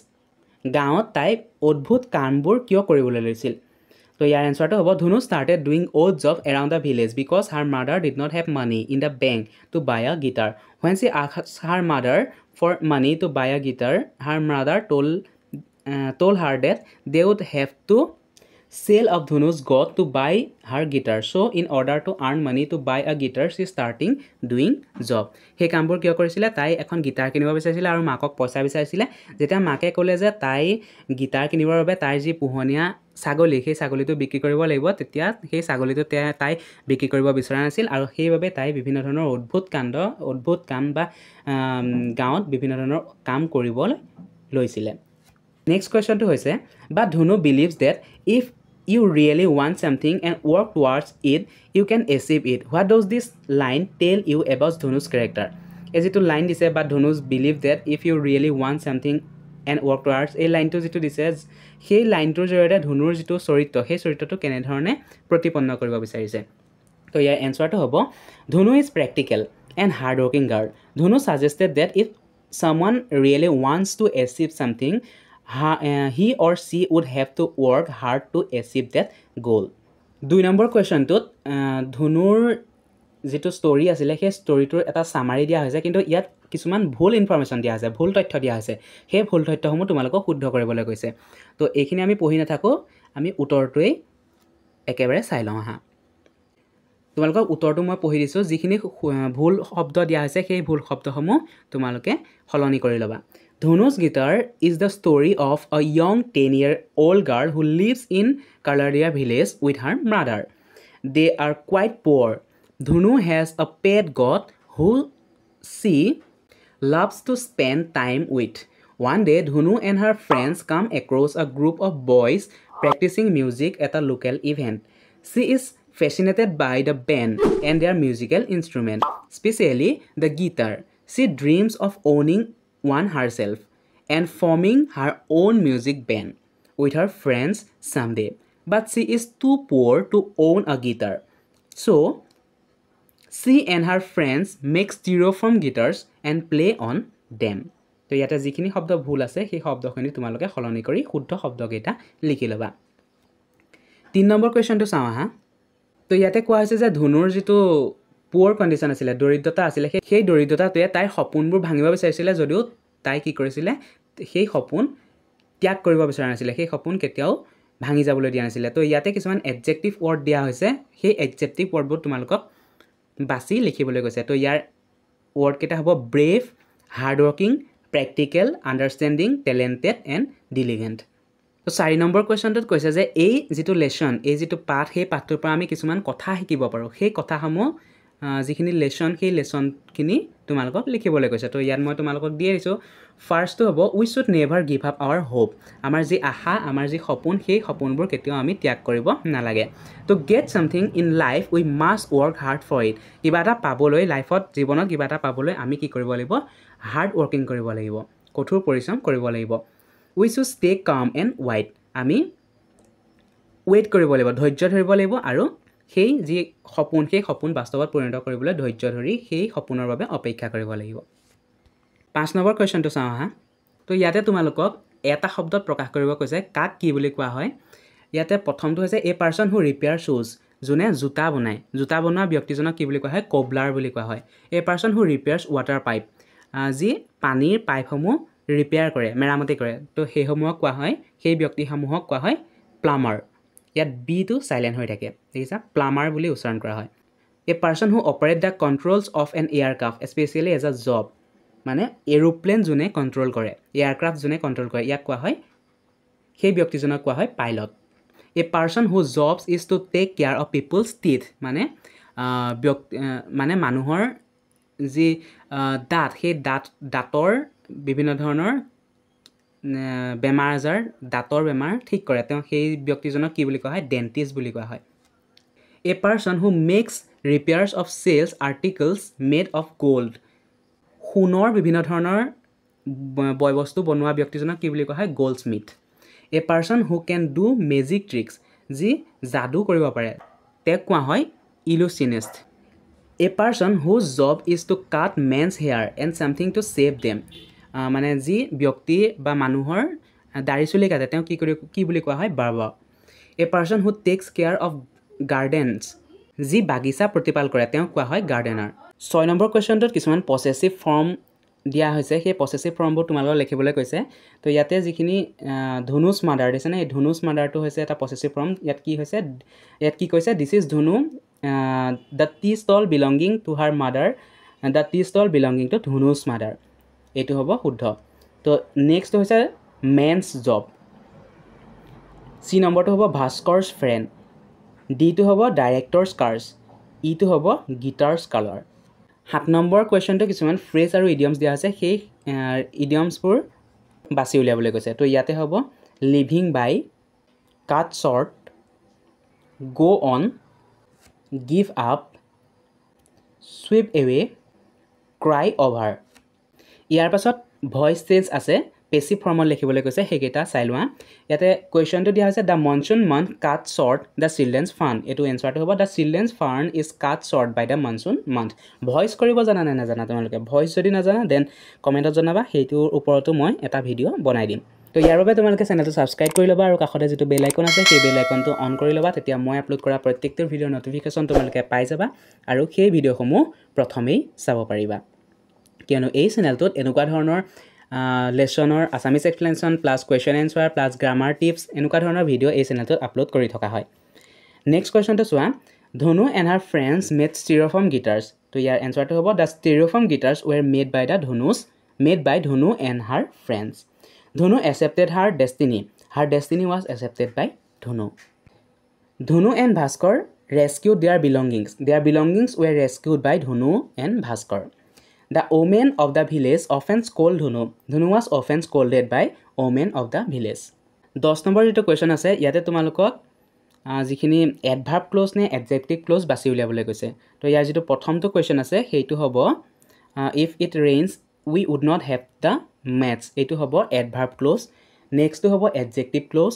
গাঁৱত তাই অদ্ভুত কামবোৰ কিয় কৰিবলৈ লৈছিল তো ইয়াৰ এনচাৰটো হ'ব Dhunu started doing odd job around the village because her mother did not have money in the bank to buy a guitar when she asked her mother for money to buy a guitar her mother told her that they would have to sell of Dhanu's got to buy her guitar. So in order to earn money to buy a guitar, she starting doing job. He কামবোৰ কিয় কৰিছিলে তাই এখন guitar কিনিব বিচাৰিছিলে আৰু মাকক পইচা বিচাৰিছিলে যেতিয়া মাকে ক'লে যে তাই গিটাৰ কিনিবৰ বাবে তাইৰ যি পোহনীয়া ছাগলী সেই ছাগলীটো বিক্ৰী কৰিব লাগিব তেতিয়া সেই ছাগলীটো তাই বিক্ৰী কৰিব বিচৰা নাছিল আৰু সেইবাবে তাই বিভিন্ন ধৰণৰ অদ্ভুত কাম বা গাঁৱত বিভিন্ন ধৰণৰ কাম কৰিবলৈ লৈছিলে নেক্সট কুৱেশ্যনটো হৈছে but Dhunu believes that if you really want something and work towards it, you can achieve it. What does this line tell you about Dhanu's character? As it line dise, but Dhanu's believe that if you really want something and work towards a line to jitu dise, সেই লাইনটোৰ জৰিয়তে ধনুৰ যিটো চৰিত্ৰ সেই চৰিত্ৰটো কেনেধৰণে প্ৰতিপন্ন কৰিব বিচাৰিছে তো ইয়াৰ এনচাৰটো হ'ব ধনু is practical and hard working girl ধনু suggested that if someone really wants to achieve something, he or she would have to work hard to achieve that goal. 2 number কুৱেশ্যনটোত ধনুৰ যিটো ষ্টৰি আছিলে সেই ষ্টৰিটোৰ এটা সামাৰি দিয়া হৈছে কিন্তু ইয়াত কিছুমান ভুল ইনফৰমেশ্যন দিয়া আছে ভুল তথ্য দিয়া হৈছে সেই ভুল তথ্যসমূহ তোমালোকক শুদ্ধ কৰিবলৈ কৈছে তো এইখিনি আমি পঢ়ি নাথাকোঁ আমি উত্তৰটোৱেই একেবাৰে চাই লওঁ আহা তোমালোকক উত্তৰটো মই পঢ়ি দিছোঁ যিখিনি ভুল শব্দ দিয়া হৈছে সেই ভুল শব্দসমূহ তোমালোকে সলনি কৰি ল'বা Dhanu's guitar is the story of a young 10-year-old girl who lives in Kalaria village with her mother. They are quite poor. Dhanu has a pet goat who she loves to spend time with. One day, Dhanu and her friends come across a group of boys practicing music at a local event. She is fascinated by the band and their musical instrument, especially the guitar. She dreams of owning one herself and forming her own music band with her friends someday, but she is too poor to own a guitar. So She and her friends make styrofoam guitars and play on them. তো ইয়াতে যিখিনি শব্দ ভুল আছে সেই শব্দখিনি তোমালোকে সলনি কৰি শুদ্ধ শব্দকেইটা লিখি ল'বা 3 নম্বৰ কুৱেশ্যনটো চাওঁ আহা তো ইয়াতে কোৱা হৈছে যে ধনুৰ যিটো পুৱাৰ কণ্ডিশ্যন আছিলে দৰিদ্ৰতা আছিলে সেই দৰিদ্ৰতাটোৱে তাইৰ সপোনবোৰ ভাঙিব বিচাৰিছিলে যদিও তাই কি কৰিছিলে সেই সপোন ত্যাগ কৰিব বিচৰা নাছিলে সেই সপোন কেতিয়াও ভাঙি যাবলৈ দিয়া নাছিলে তো ইয়াতে কিছুমান এডজেক্টিভ ৱৰ্ড দিয়া হৈছে সেই এডজেক্টিভ ৱৰ্ডবোৰ তোমালোকক বাছি লিখিবলৈ কৈছে তো ইয়াৰ ৱৰ্ড কেইটা হ'ব brave hard working practical understanding talented and diligent তো 4 নম্বৰ কুৱেশ্যনটোত কৈছে যে এই যিটো লেছন এই যিটো পাঠ সেই পাঠটোৰ পৰা আমি কিছুমান কথা শিকিব পাৰোঁ সেই কথাসমূহ যিখিনি লেছন সেই লেছনখিনি তোমালোকক লিখিবলৈ কৈছে তো ইয়াত মই তোমালোকক দিয়ে দিছোঁ ফাৰ্ষ্টটো হ'ব we should never give up our hope আমাৰ যি আশা আমাৰ যি সপোন সেই সপোনবোৰ কেতিয়াও আমি ত্যাগ কৰিব নালাগে to get something in life we must work hard for it কিবা এটা পাবলৈ লাইফত জীৱনত কিবা এটা পাবলৈ আমি কি কৰিব লাগিব হাৰ্ড ৱৰ্কিং কৰিব লাগিব কঠোৰ পৰিশ্ৰম কৰিব লাগিব উই শুড ষ্টে কাম এণ্ড ৱাইট আমি ৱেইট কৰিব লাগিব ধৈৰ্য ধৰিব লাগিব আৰু সেই যি সপোন সেই সপোন বাস্তৱত পৰিণত কৰিবলৈ ধৈৰ্য ধৰি সেই সপোনৰ বাবে অপেক্ষা কৰিব লাগিব 5 নম্বৰ কুৱেশ্যনটো চাওঁ আহা তো ইয়াতে তোমালোকক এটা শব্দত প্ৰকাশ কৰিব কৈছে কাক কি বুলি কোৱা হয় ইয়াতে প্ৰথমটো হৈছে এ পাৰ্চন হু ৰিপেয়াৰ শ্বুজ যোনে জোতা বনায় জোতা বনোৱা ব্যক্তিজনক কি বুলি কোৱা হয় কবলাৰ বুলি কোৱা হয় a person who repairs water pipe যি পানীৰ পাইপসমূহ ৰিপেয়াৰ কৰে মেৰামতি কৰে তো সেইসমূহক কোৱা হয় সেই ব্যক্তিসমূহক কোৱা হয় প্লামাৰ ইয়াত বিটো চাইলেণ্ট হৈ থাকে দেখিছা প্লামাৰ বুলি উচ্চাৰণ কৰা হয় a person who operate the controls of an aircraft specially as a job মানে এৰোপ্লেন যোনে কণ্ট্ৰল কৰে এয়াৰক্ৰাফ্ট যোনে কণ্ট্ৰল কৰে ইয়াক কোৱা হয় সেই ব্যক্তিজনক কোৱা হয় pilot a person who jobs is to take care of people's teeth মানে মানুহৰ যি দাঁত সেই দাঁতৰ বিভিন্ন ধৰণৰ বেমাৰ আজাৰ দাঁতৰ বেমাৰ ঠিক কৰে তেওঁ সেই ব্যক্তিজনক কি বুলি কোৱা হয় ডেণ্টিষ্ট বুলি কোৱা হয় a person who makes repairs of sells articles made of gold সোণৰ বিভিন্ন ধৰণৰ বয় বস্তু বনোৱা ব্যক্তিজনক কি বুলি কোৱা হয় goldsmith a person who can do magic tricks যি যাদু কৰিব পাৰে তেওঁক কোৱা হয় illusionist a person whose job is to cut men's hair and something to shave them মানে যি ব্যক্তি বা মানুহৰ দাড়ি চুলি কাটে তেওঁ কি বুলি কোৱা হয় barber A person who tax care of gardens যি বাগিচা প্ৰতিপাল কৰে তেওঁক কোৱা হয় গাৰ্ডেনাৰ 6 নম্বৰ কুৱেশ্যনটোত কিছুমান পছেচিভ ফৰ্ম দিয়া হৈছে সেই পছেচিভ ফৰ্মবোৰ তোমালোকক লিখিবলৈ কৈছে তো ইয়াতে যিখিনি ধনুছ মাদাৰ দিছেনে এই ধনুছ মাদাৰটো হৈছে এটা পছেচিভ ফৰ্ম ইয়াত কি কৈছে this is Dhunu the tea stall belonging to her mother the tea stall belonging to Dhunu's mother এইটো হ'ব শুদ্ধ তো নেক্সট হৈছে মেনছ জব চি নম্বৰটো হ'ব ভাস্কৰছ ফ্ৰেণ্ড ডিটো হ'ব ডাইৰেক্টৰছ কাৰ্ছ ইটো হ'ব গিটাৰছ কালাৰ 7 নম্বৰ কুৱেশ্যনটো কিছুমান ফ্ৰেজ আৰু ইডিয়মছ দিয়া হৈছে সেই ইডিয়মছবোৰ বাছি উলিয়াবলৈ কৈছে তো ইয়াতে হ'ব living by cut short go on give up sweep away cry over ইয়াৰ পাছত ভইচ চেঞ্জ আছে পেছিভ ফৰ্মত লিখিবলৈ কৈছে সেইকেইটা চাই লোৱা ইয়াতে কুৱেশ্যনটো দিয়া হৈছে the monsoon month cut short the children's fund এইটো এনচাৰটো হ'ব the children's fund is cut short by the monsoon month voice কৰিব জানা নে নাজানা তোমালোকে ভইচ যদি নাজানা দেন কমেণ্টত জনাবা সেইটোৰ ওপৰতো মই এটা ভিডিঅ' বনাই দিম তো ইয়াৰ বাবে তোমালোকে চেনেলটো ছাবস্ক্ৰাইব কৰি ল'বা আৰু কাষতে যিটো বেল আইকন আছে সেই বেল আইকনটো অন কৰি ল'বা তেতিয়া মই আপলোড কৰা প্ৰত্যেকটো ভিডিঅ'ৰ নটিফিকেশ্যন তোমালোকে পাই যাবা আৰু সেই ভিডিঅ'সমূহ প্ৰথমেই চাব পাৰিবা কিয়নো এই চেনেলটোত এনেকুৱা ধৰণৰ লেছনৰ Assamese explanation plus question answer plus grammar tips এনেকুৱা ধৰণৰ ভিডিঅ' এই চেনেলটোত আপলোড কৰি থকা হয় নেক্সট কুৱেশ্যনটো চোৱা ধনু এণ্ড হাৰ ফ্ৰেণ্ডছ মেড ষ্টিৰ'ফৰ্ম গিটাৰ্ছ তো ইয়াৰ এনচাৰটো হ'ব দ্য ষ্টিৰ'ফৰ্ম গিটাৰ্ছ ৱেৰ মেড বাই ধনু এণ্ড হাৰ ফ্ৰেণ্ডছ ধনু accepted her destiny was accepted by Dhonu and Bhaskar rescued their belongings were rescued by Dhonu and Bhaskar the women of the village often scold Dhonu was often scolded by women of the village 10 number যেটো question আছে ইয়াতে তোমালোকক যিখিনি এডভাৰ্ব close নে adjective close বাছি উলিয়াবলৈ কৈছে তো ইয়াৰ যেটো প্ৰথমটো কোৱেশ্যন আছে সেইটো হ'ব if it rains we would not have the mats এইটো হ'ব এডভাৰ্ব ক্লজ নেক্সটটো হ'ব এডজেক্টিভ ক্লজ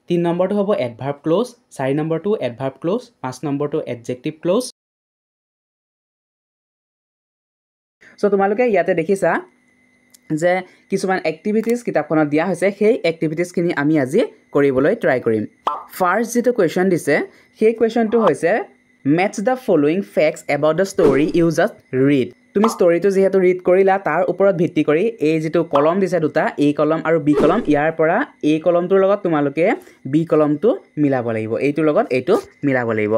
3 নম্বৰটো হ'ব এডভাৰ্ব ক্লজ 4 নম্বৰটো এডভাৰ্ব ক্লজ 5 নম্বৰটো এডজেক্টিভ ক্লজ সো তোমালোকে ইয়াতে দেখিছা যে কিছুমান এক্টিভিটিজ কিতাপখনত দিয়া হৈছে সেই এক্টিভিটিজখিনি আমি আজি কৰিবলৈ ট্ৰাই কৰিম ফাৰ্ষ্ট যেটো কোৱেশ্চন দিছে সেই কোৱেশ্চনটো হৈছে match the following facts about the story you just read তুমি ষ্টৰিটো যেহেতু ৰিড কৰিলা তাৰ ওপৰত ভিত্তি কৰি এই যেটো কলম দিছে দুটা এ কলম আৰু বি কলম ইয়াৰ পৰা এ কলমটোৰ লগত তোমালোকে বি কলমটো মিলাব লাগিব এইটোৰ লগত এইটো মিলাব লাগিব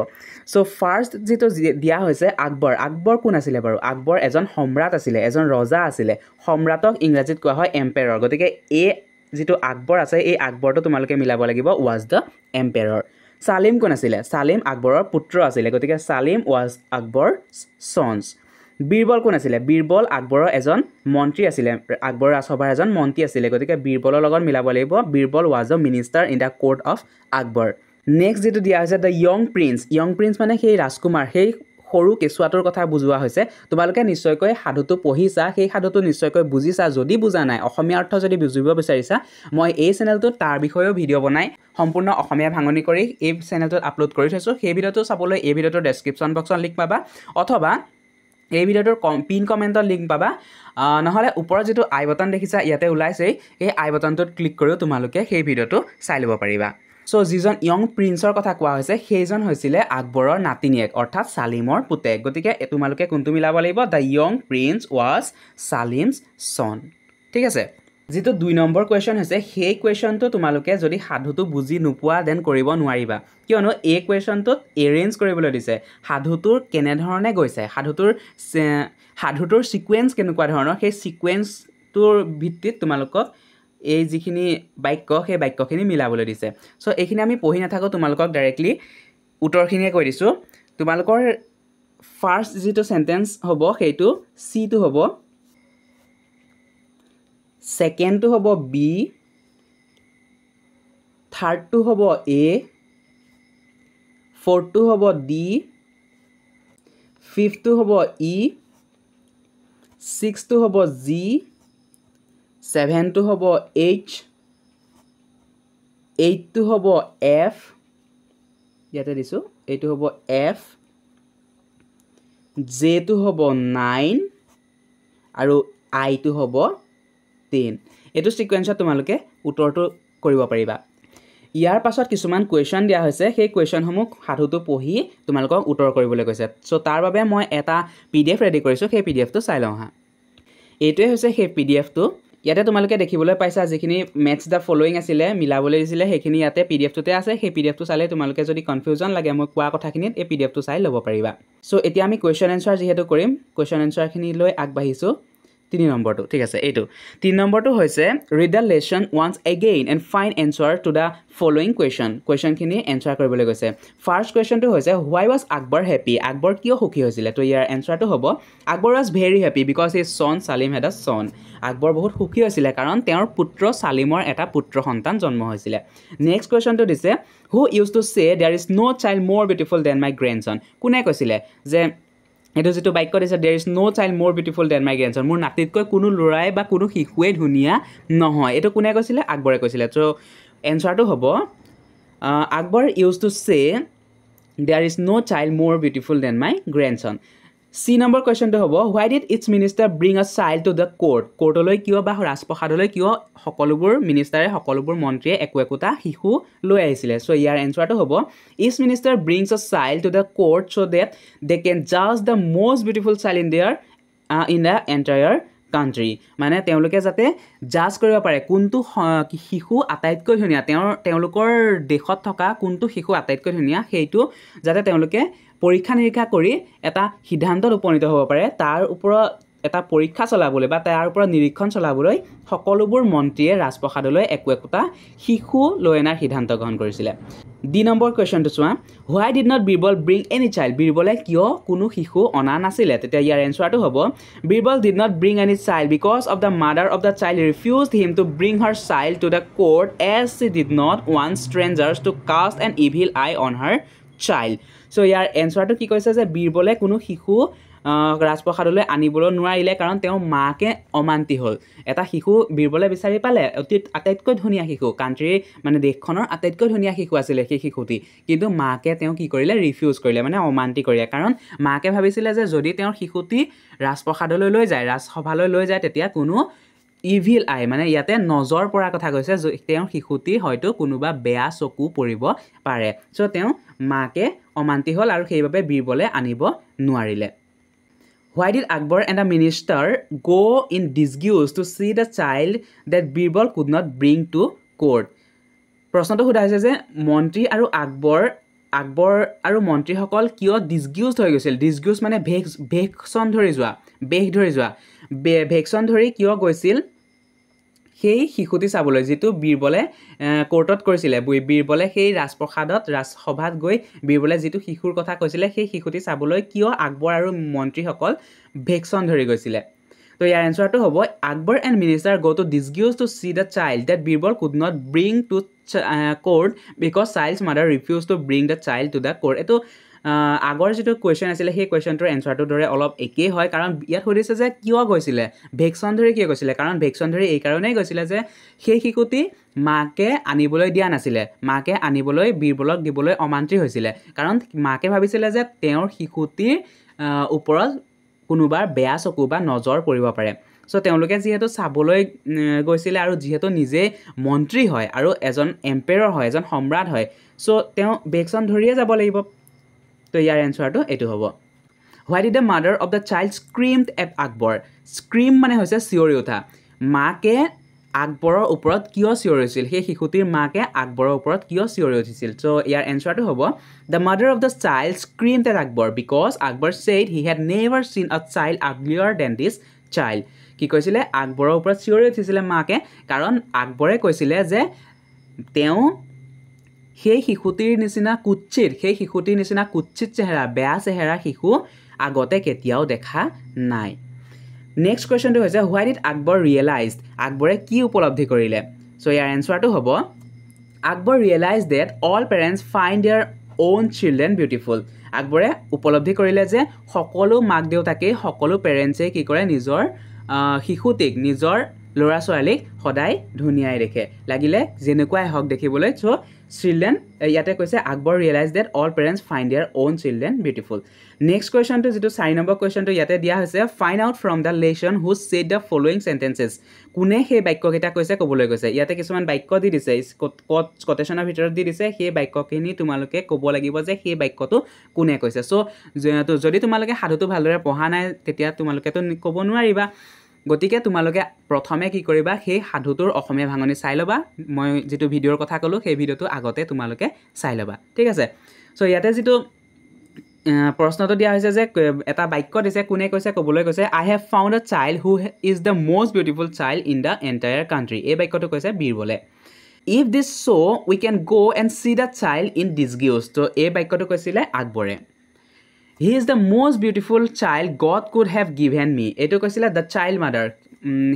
সো ফাৰ্ষ্ট যেটো দিয়া হৈছে আকবৰ কোন আছিল বাৰু আকবৰ এজন সম্ৰাট আছিল এজন ৰজা আছিল সম্ৰাটক ইংৰাজীত কোৱা হয় এম্পায়াৰ গতিকে এ যেটো আকবৰ আছে এই আকবৰটো তোমালোকে মিলাব লাগিব was the emperor সালিম কোন আছিল সালিম আকবৰৰ পুত্ৰ আছিল গতিকে Salim was Akbar's sons Birbal কোন আছিল বীৰবল আকবৰৰ এজন মন্ত্ৰী আছিল আকবৰৰ ৰাজসভাৰ এজন মন্ত্ৰী আছিল গতিকে বীৰবলৰ লগত মিলাব লাগিব Birbal was a minister in the court of Akbar next যেটো দিয়া হৈছে the young prince মানে সেই ৰাজকুমাৰ সেই সৰু কেছুৱাটোৰ কথা বুজোৱা হৈছে তোমালোকে নিশ্চয়কৈ সাধুটো পঢ়িছা সেই সাধুটো নিশ্চয়কৈ বুজিছা যদি বুজা নাই অসমীয়া অৰ্থ যদি বুজিব বিচাৰিছা মই এই চেনেলটোত তাৰ বিষয়েও ভিডিও বনাই সম্পূৰ্ণ অসমীয়া ভাঙনি কৰি এই চেনেলটোত আপলোড কৰি থৈছো সেই ভিডিওটো চাবলৈ এই ভিডিওটোৰ ডেসক্ৰিপচন বক্সত লিংক পাবা অথবা এই ভিডিওটোৰ পিন কমেন্টত লিংক পাবা নহলে ওপৰত যেটো আই বটন দেখিছা ইয়াতে ওলাইছে এই আই বটনটোত ক্লিক কৰিও তোমালোকে সেই ভিডিওটো চাই ল'ব পাৰিবা সো যিজন ইয়ং প্ৰিন্সৰ কথা কোৱা হৈছে সেইজন হৈছিল আকবৰৰ নাতিনিয়েক অৰ্থাৎ সালিমৰ পুতেক গতিকে তোমালোকে কোনটো মিলাব লাগিব the young prince was Salim's son ঠিক আছে যেটো 2 নম্বৰ কোৱেশ্চন হৈছে সেই কোৱেশ্চনটো তোমালোকে যদি সাধুটো বুজি নোপোৱা দেন কৰিব নোৱাৰিবা কিয়নো এই কোৱেশ্চনটোত এৰেঞ্জ কৰিবলৈ দিছে সাধুটোৰ কেনে ধৰণে গৈছে সাধুটোৰ সিকোয়েন্স কেনেকুৱা ধৰণৰ সেই সিকোয়েন্সটোৰ ভিত্তিত তোমালোকক এই যিখিনি বাক্য সেই বাক্যখিনি মিলাবলৈ দিছে সো এইখিনি আমি পঢ়ি নাথাকো তোমালোকক ডাইৰেক্টলি উত্তৰখিনিয়ে কৈ দিছো তোমালোকৰ ফাৰ্ষ্ট যেটো সেন্টেন্স হ'ব সেইটো সি টো হ'ব সেকেন্ড টো হ'ব বি থাৰ্ড টো হ'ব এ ফৰ্থ টো হ'ব ডি ফিফথ টো হ'ব ই সিক্সথ টো হ'ব জি 7 টো হ'ব H 8 টো হ'ব F ইয়াতে দিছো এইটো হ'ব F J টো হ'ব 9 আৰু I টো হ'ব 10 এটো সিকোয়েন্সত তোমালোকে উত্তৰটো কৰিব পাৰিবা ইয়াৰ পাছত কিছুমান কোৱেশ্চন দিয়া হৈছে সেই কোৱেশ্চনসমূহ সাধুটো পঢ়ি তোমালোকক উত্তৰ কৰিবলৈ কৈছে সো তাৰ বাবে মই এটা PDF ৰেডি কৰিছো সেই PDF টো চাই লওঁ হা এইটোৱে হৈছে সেই PDF টো ইয়াতে তোমালোকে দেখিবলৈ পাইছা যিখিনি match the following আছিল মিলাবলৈ দিছিল সেইখিনি ইয়াতে PDF টোতে আছে সেই PDF টো চালে তোমালোকে যদি কনফিউজন লাগে মই কোৱা কথাখিনিত এই PDF টো চাই ল'ব পাৰিবা সো এতিয়া আমি কোৱেশ্চন আনসাৰ যেহেতু কৰিম কোৱেশ্চন আনসাৰখিনি লৈ আগবাঢ়িছো 3 নম্বৰটো ঠিক আছে এইটো 3 নম্বৰটো হৈছে read the lesson once again and find answer to the following questionখিনি answer কৰিবলৈ গৈছে ফাৰ্ষ্ট কোৱেশ্চনটো হৈছে why was Akbar happy Akbar কিয় সুখী হৈছিল তো ইয়াৰ আনসাৰটো হ'ব Akbar was very happy because his son Salim had a son Akbar বহুত সুখী হৈছিল কাৰণ তেওঁৰ পুত্ৰ সালিমৰ এটা পুত্ৰ সন্তান জন্ম হৈছিল নেক্সট কোৱেশ্চনটো দিছে who used to say there is no child more beautiful than my grandson কোনে কৈছিল যে এটো যেটো বাক্য দিছে there is no child more beautiful than my grandson মোৰ নাতিতকৈ কোনো লৰাই বা কোনো শিশুৱে ধুনিয়া নহয় এটো কোনে কৈছিল আকবৰে কৈছিল তো আনসাৰটো হ'ব Akbar used to say there is no child more beautiful than my grandson C number question to hobo why did its minister bring a child to the court লৈ কিয় বা ৰাজপ্ৰসাদলৈ কিয় সকলোবোৰ মিনিষ্টাৰে সকলোবোৰ মন্ত্ৰীয়ে একোটা শিশু লৈ আহিছিল সো ইয়াৰ আনসাৰটো হ'ব each minister brings a child to the court so that they can judge the most beautiful child in the entire country মানে তেওঁলোকে যাতে জাজ কৰিব পাৰে কোনটো শিশু আটাইতকৈ ধুনিয়া তেওঁলোকৰ দেশত থকা কোনটো শিশু আটাইতকৈ ধুনিয়া সেইটো যাতে তেওঁলোকে পৰীক্ষা নিৰীক্ষা কৰি এটা সিদ্ধান্তত উপনীত হ'ব পাৰে তাৰ ওপৰত এটা পৰীক্ষা চলাবলৈ বা তাৰ ওপৰত নিৰীক্ষণ চলাবলৈ সকলোবোৰ মন্ত্ৰীয়ে ৰাজপ্ৰসাদলৈ একোটা শিশু লৈ অনাৰ সিদ্ধান্ত গ্ৰহণ কৰিছিল ডি নম্বৰ কোৱেশ্চনটো চোৱা why did not Birbal bring any child বিৰবলে কিয় কোনো শিশু অনা নাছিল তেতিয়া ইয়াৰ আনসাৰটো হ'ব Birbal did not bring any child because of the mother of the child refused him to bring her child to the court as she did not want strangers to cast an evil eye on her child so ইয়াৰ আনসাৰটো কি কৈছে যে বিৰবলে কোনো শিশু ৰাজপ্ৰসাদলৈ আনিবলৈ নোৱাৰিলে কাৰণ তেওঁৰ মাকে অমান্তি হ'ল এটা শিশু বীৰবলে বিচাৰি পালে আটাইতকৈ ধুনীয়া শিশু কাণ্ট্ৰিৰ মানে দেশখনৰ আটাইতকৈ ধুনীয়া শিশু আছিলে সেই শিশুটি কিন্তু মাকে তেওঁ কি কৰিলে ৰিফিউজ কৰিলে মানে অমান্তি কৰিলে কাৰণ মাকে ভাবিছিলে যে যদি তেওঁৰ শিশুটি ৰাজপ্ৰসাদলৈ লৈ যায় ৰাজসভালৈ লৈ যায় তেতিয়া কোনো ইভিল আই মানে ইয়াতে নজৰ পৰা কথা কৈছে তেওঁৰ শিশুটি হয়তো কোনোবা বেয়া চকু পৰিব পাৰে চ' তেওঁ মাকে অমান্তি হ'ল আৰু সেইবাবে বীৰবলে আনিব নোৱাৰিলে Why did Akbar and a minister go in disguise to see the child that Birbal could not bring to court? প্ৰশ্নটো সোধা হৈছে যে মন্ত্ৰী আৰু আকবৰ আৰু মন্ত্ৰীসকল কিয় ডিছগিউজ হৈ গৈছিল ডিছগিউজ মানে ভেকশ্যন ধৰি যোৱা ভেকশ্যন ধৰি কিয় গৈছিল সেই শিশুটি চাবলৈ যিটো বীৰবলে কোৰ্টত কৰিছিলে বীৰবলে সেই ৰাজসভাত গৈ বীৰবলে যিটো শিশুৰ কথা কৈছিলে সেই শিশুটি চাবলৈ কিয় আকবৰ আৰু মন্ত্ৰীসকল ভেকশ্যন ধৰি গৈছিলে তো ইয়াৰ এনসাৰটো হ'ব Akbar and minister go to disguise to see the child that Birbal could not bring to court because child's mother refuse to bring the child to the court এইটো আগৰ যিটো কুৱেশ্যন আছিলে সেই কুৱেশ্যনটোৰ এনচাৰটোৰ দৰে অলপ একেই হয় কাৰণ ইয়াত সুধিছে যে কিয় গৈছিলে ভেকশ্যন ধৰি কিয় গৈছিলে কাৰণ ভেকশ্যন ধৰি এই কাৰণেই গৈছিলে যে সেই শিশুটি মাকে আনিবলৈ দিয়া নাছিলে মাকে আনিবলৈ বীৰবলক দিবলৈ অমান্তি হৈছিলে কাৰণ মাকে ভাবিছিলে যে তেওঁৰ শিশুটিৰ ওপৰত কোনোবাৰ বেয়া চকু বা নজৰ পৰিব পাৰে চ' তেওঁলোকে যিহেতু চাবলৈ গৈছিলে আৰু যিহেতু নিজে মন্ত্ৰী হয় আৰু এজন এম্পেয়াৰ হয় এজন সম্ৰাট হয় চ' তেওঁ ভেকশ্যন ধৰিয়ে যাব লাগিব তো ইয়াৰ এনসাৰটো এইটো হ'ব Why did the mother of the child screamed at Akbar? Scream মানে হৈছে চিঞৰি উঠা মাকে আকবৰৰ ওপৰত কিয় চিঞৰিছিল সেই শিশুটিৰ মাকে আকবৰৰ ওপৰত কিয় চিঞৰি উঠিছিল চ' ইয়াৰ এনসাৰটো হ'ব The mother of the child screamed at Akbar because Akbar said he had never seen a child uglier than this child কি কৈছিলে আকবৰৰ ওপৰত চিঞৰি উঠিছিলে মাকে কাৰণ আকবৰে কৈছিলে যে তেওঁ সেই শিশুটিৰ নিচিনা কুৎচিত চেহেৰা বেয়া চেহেৰা শিশু আগতে কেতিয়াও দেখা নাই নেক্সট কুৱেশ্যনটো হৈছে হোৱাই ডিড আকবৰ ৰিয়েলাইজড আকবৰে কি উপলব্ধি কৰিলে চ' ইয়াৰ এনচাৰটো হ'ব Akbar realise that all parents find their own children beautiful আকবৰে উপলব্ধি কৰিলে যে সকলো মাক দেউতাকেই সকলো পেৰেণ্টছেই কি কৰে নিজৰ শিশুটিক নিজৰ ল'ৰা ছোৱালীক সদায় ধুনীয়াই দেখে লাগিলে যেনেকুৱাই হওক দেখিবলৈ চ' চিলড্ৰেন ইয়াতে কৈছে Akbar realise that all parents find their own children beautiful next কুৱেশ্যনটো যিটো 4 নম্বৰ কুৱেশ্যনটো ইয়াতে দিয়া হৈছে find out from the lesson who said the following sentences কোনে সেই বাক্যকেইটা কৈছে ক'বলৈ কৈছে ইয়াতে কিছুমান বাক্য দি দিছে কোটেশ্যনৰ ভিতৰত দি দিছে সেই বাক্যখিনি তোমালোকে ক'ব লাগিব যে সেই বাক্যটো কোনে কৈছে চ' যদি তোমালোকে সাধুটো ভালদৰে পঢ়া নাই তেতিয়া তোমালোকেতো ক'ব নোৱাৰিবা গতিকে তোমালোকে প্ৰথমে কি কৰিবা সেই সাধুটোৰ অসমীয়া ভাঙনি চাই ল'বা মই যিটো ভিডিঅ'ৰ কথা ক'লোঁ সেই ভিডিঅ'টো আগতে তোমালোকে চাই ল'বা ঠিক আছে চ' ইয়াতে যিটো প্ৰশ্নটো দিয়া হৈছে যে এটা বাক্য দিছে কোনে কৈছে ক'বলৈ কৈছে I have found a child who is the most beautiful child in the entire country এই বাক্যটো কৈছে বীৰবলে if this so' we can go' and see the child in disguise ত' এই বাক্যটো কৈছিলে আকবৰে he is the most beautiful child God could have given me এইটো কৈছিলে দ্য চাইল্ড মাদাৰ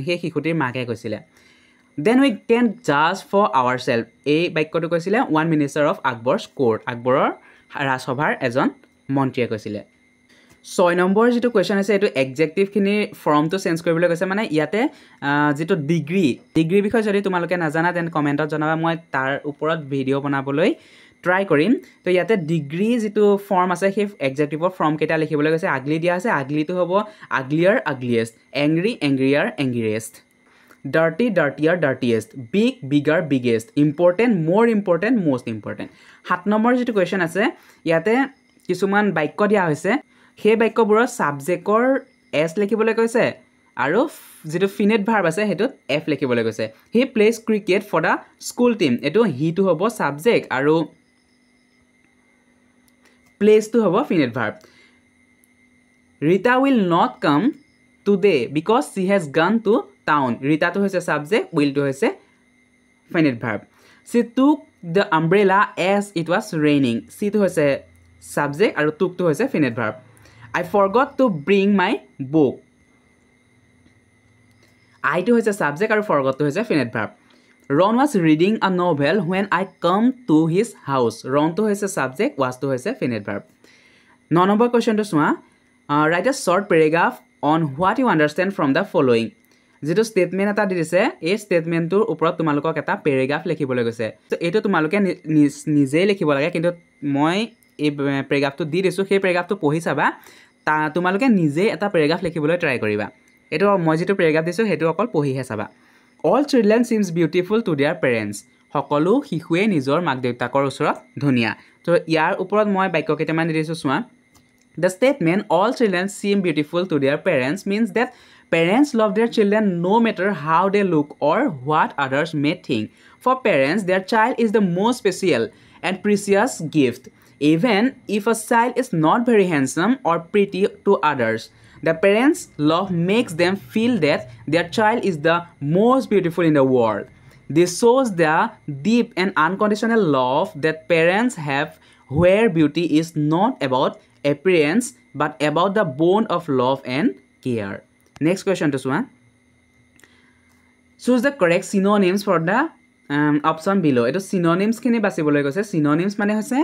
সেই শিশুটিৰ মাকে কৈছিলে দেন উই কেন জাজ ফৰ আৱাৰ চেল্ফ এই বাক্যটো কৈছিলে ওৱান মিনিষ্টাৰ অফ আকবৰছ কোৰ্ট আকবৰৰ ৰাজসভাৰ এজন মন্ত্ৰীয়ে কৈছিলে 6 নম্বৰ যিটো কুৱেশ্যন আছে এইটো এডজেক্টিভখিনিৰ ফৰ্মটো চেঞ্জ কৰিবলৈ কৈছে মানে ইয়াতে যিটো ডিগ্ৰী বিষয়ে যদি তোমালোকে নাজানা তেন কমেণ্টত জনাবা মই তাৰ ওপৰত ভিডিঅ' বনাবলৈ ট্ৰাই কৰিম তো ইয়াতে ডিগ্ৰী যিটো ফৰ্ম আছে সেই এডজেক্টিভৰ ফৰ্ম কেইটা লিখিবলৈ কৈছে আগলি দিয়া আছে আগলিটো হ'ব uglier ugliest angry angrier angriest dirty dirtier dirtiest big bigger biggest important more important most important 7 number যিটো কুৱেশ্যন আছে ইয়াতে কিছুমান বাক্য দিয়া হৈছে সেই বাক্যবোৰৰ ছাবজেক্টৰ এছ লিখিবলৈ কৈছে আৰু যিটো ফিনেট ভাৰ্ব আছে সেইটোত এফ লিখিবলৈ কৈছে he plays cricket for the school team এইটো হিটো হ'ব ছাবজেক্ট আৰু প্লেজটো হ'ব finite verb Rita will not come today because she has gone to town ৰীতাটো হৈছে ছাবজেক্ট উইলটো হৈছে finite verb she took the umbrella as it was raining চিটো হৈছে ছাবজেক্ট আৰু টুকটো হৈছে finite verb I forgot to bring my book আইটো হৈছে ছাবজেক্ট আৰু ফৰগটটো হৈছে finite verb Ron was reading a novel when I come to his house ৰনটো হৈছে ছাবজেক্ট ৱাজটো হৈছে ফিনেট ভাৰ্ব 9 নম্বৰ কুৱেশ্যনটো চোৱা write a short paragraph on what you understand from the following যিটো ষ্টেটমেণ্ট এটা দি দিছে এই ষ্টেটমেণ্টটোৰ ওপৰত তোমালোকক এটা পেৰেগ্ৰাফ লিখিবলৈ কৈছে এইটো তোমালোকে নিজেই লিখিব লাগে কিন্তু মই এই পেৰেগ্ৰাফটো দি দিছোঁ সেই পেৰেগ্ৰাফটো পঢ়ি চাবা তোমালোকে নিজেই এটা পেৰেগ্ৰাফ লিখিবলৈ ট্ৰাই কৰিবা এইটো মই যিটো পেৰেগ্ৰাফ দিছোঁ সেইটো অকল পঢ়িহে চাবা all children seems beautiful to their parents সকলো শিশুৱে নিজৰ মাক দেউতাকৰ ওচৰত ধুনীয়া তো ইয়াৰ ওপৰত মই বাক্য কেইটামান দি দিছোঁ চোৱা The statement, all children seem beautiful to their parents, means that parents love their children no matter how they look or what others may think. For parents, their child is the most special and precious gift. Even if a child is not very handsome or pretty to others, the parents' love makes them feel that their child is the most beautiful in the world. This shows the deep and unconditional love that parents have, where beauty is not about appearance but about the bond of love and care. Next question to Swan. Choose the correct synonyms for the option below. Eto synonyms kini basibole koise synonyms mane hoise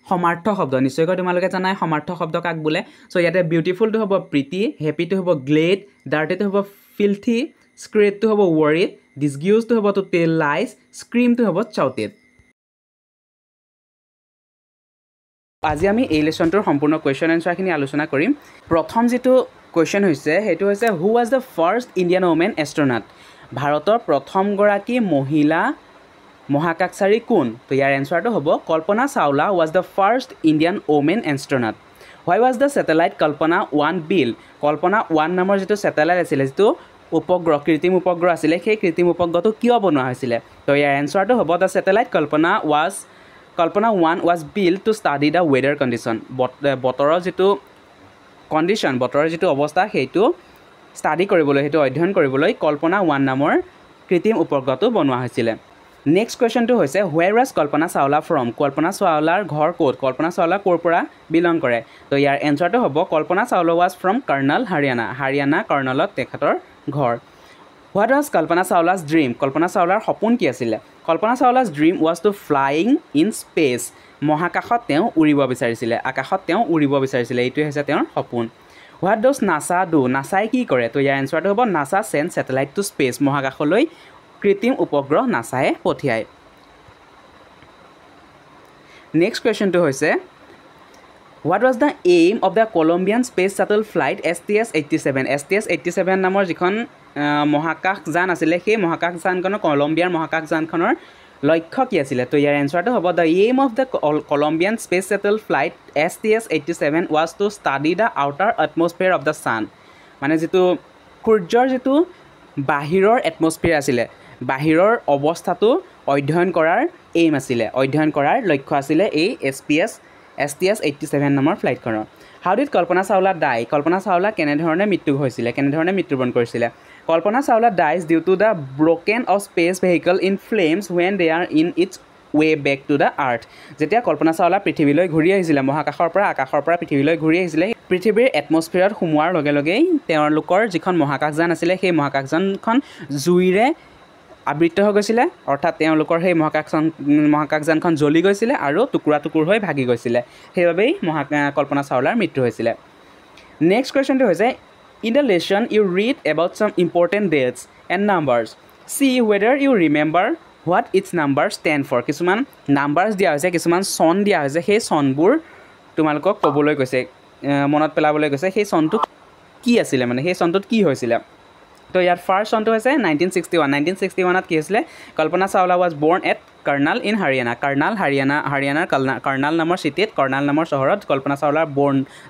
samartho shobdo nishoy ko tumaloke janai samartho shobdo kak bole so yate beautiful to hobo pretty happy to hobo glad dirty to hobo filthy screed to hobo worried disgusted to hobo to tell lies scream to hobo shouted. আজি আমি এই লেসনটোৰ সম্পূৰ্ণ question এনসাৰখিনি আলোচনা কৰিম প্ৰথম যেটো question হৈছে হেতু হৈছে who was the first Indian women astronaut ভাৰতৰ প্ৰথম গৰাকী মহিলা মহাকাশচাৰী কোন তো ইয়াৰ এনসাৰটো হ'ব Kalpana Chawla was the first Indian women astronaut why was the satellite Kalpana 1 বিল কল্পনা 1 নামৰ যেটো স্যাটেলাইট আছিল যেটো উপগ্ৰহ কৃত্ৰিম উপগ্ৰহ আছিল সেই কৃত্ৰিম উপগ্ৰহটো কিয় বনোৱা হৈছিল তো ইয়াৰ এনসাৰটো হ'ব the satellite Kalpana 1 was built to study the weather condition. বতৰৰ যেটো কন্ডিশন বতৰৰ যেটো অৱস্থা হেতু স্টাডি কৰিবলৈ হেতু অধ্যয়ন কৰিবলৈ কল্পনা 1 নামৰ কৃত্ৰিম উপগ্ৰহটো বনোৱা হৈছিল নেক্সট কোৱেশ্চনটো হৈছে where was Kalpana Chawla from কল্পনা চাওলাৰ ঘৰ ক'ত কল্পনা চাওলা ক'ৰ পৰা বিলং কৰে তো ইয়াৰ এনসাৰটো হ'ব Kalpana Chawla was from Karnal Haryana কৰ্ণালত তেখেতৰ ঘৰ What was Kalpana Chawla's dream? Kalpana Chawla's সপোন কি আছিল? Kalpana Chawla's dream was to flying in space. মহাকাশত তেওঁ উৰিব বিচাৰিছিল আকাশত তেওঁ উৰিব বিচাৰিছিল এইটো হৈছে তেওঁৰ সপোন What does NASA do? NASA কি কৰে তো ইয়াৰ এনসাৰটো হ'ব NASA send satellite to space মহাকাশলৈ কৃত্ৰিম উপগ্ৰহ NASA এ পঠিয়ায় Next question to হৈছে What was the aim of the Colombian space shuttle flight STS-87? STS-87 নামৰ যিখন মহাকাশ যান আছিল সেই মহাকাশ যানখনৰ কলম্বিয়াৰ মহাকাশ যানখনৰ লক্ষ্য কি আছিল তো ইয়াৰ এনসাৰটো হ'ব the aim of the Colombian space shuttle flight STS-87 was to study the outer atmosphere of the sun মানে যেটো সূৰ্যৰ যেটো বাহিৰৰ এটমস্ফিয়াৰ আছিল বাহিৰৰ অৱস্থাটো অধ্যয়ন কৰাৰ এইম আছিল অধ্যয়ন কৰাৰ লক্ষ্য আছিল এই STS-87 নামৰ ফ্লাইটখনৰ How did Kalpana Chawla die? Kalpana Chawla কেনেধৰণে মৃত্যু হৈছিল কেনেধৰণে মৃত্যুবৰণ কৰিছিল Kalpana Chawla dies due to the broken of space vehicle in flames when they are in its way back to the earth যেতিয়া Kalpana Chawla পৃথিৱীলৈ ঘূৰি আহিছিল মহাকাশৰ পৰা আকাশৰ পৰা পৃথিৱীলৈ ঘূৰি আহিছিল পৃথিৱীৰ এটমস্ফিয়াৰত সোমোৱাৰ লগে লগেই তেওঁলোকৰ যিখন মহাকাশযান আছিল সেই মহাকাশযানখন জুইৰে আবৃত হৈ গৈছিল অৰ্থাৎ তেওঁলোকৰ সেই মহাকাশযানখন জ্বলি গৈছিল আৰু টুকুৰা টুকুৰ হৈ ভাগি গৈছিল সেইবাবেই কল্পনা চাওলাৰ মৃত্যু হৈছিল নেক্সট কোৱেশ্চনটো হৈছে In the lesson, you read about some important dates and numbers. See whether you remember what each number stand for. কিছুমান numbers দিয়া হৈছে কিছুমান চন দিয়া হৈছে সেই চনবোৰ তোমালোকক ক'বলৈ কৈছে মনত পেলাবলৈ কৈছে সেই চনটো কি আছিল মানে সেই চনটোত কি হৈছিল তো ইয়াৰ ফাৰ্স্ট চনটো হৈছে 1961 ত কি হৈছিল Kalpana Chawla was born at Karnal in Haryana হাৰিয়ানাৰ কাৰ্নাল নামৰ চিটিত কাৰ্নাল নামৰ চহৰত কল্পনা চাওলাৰ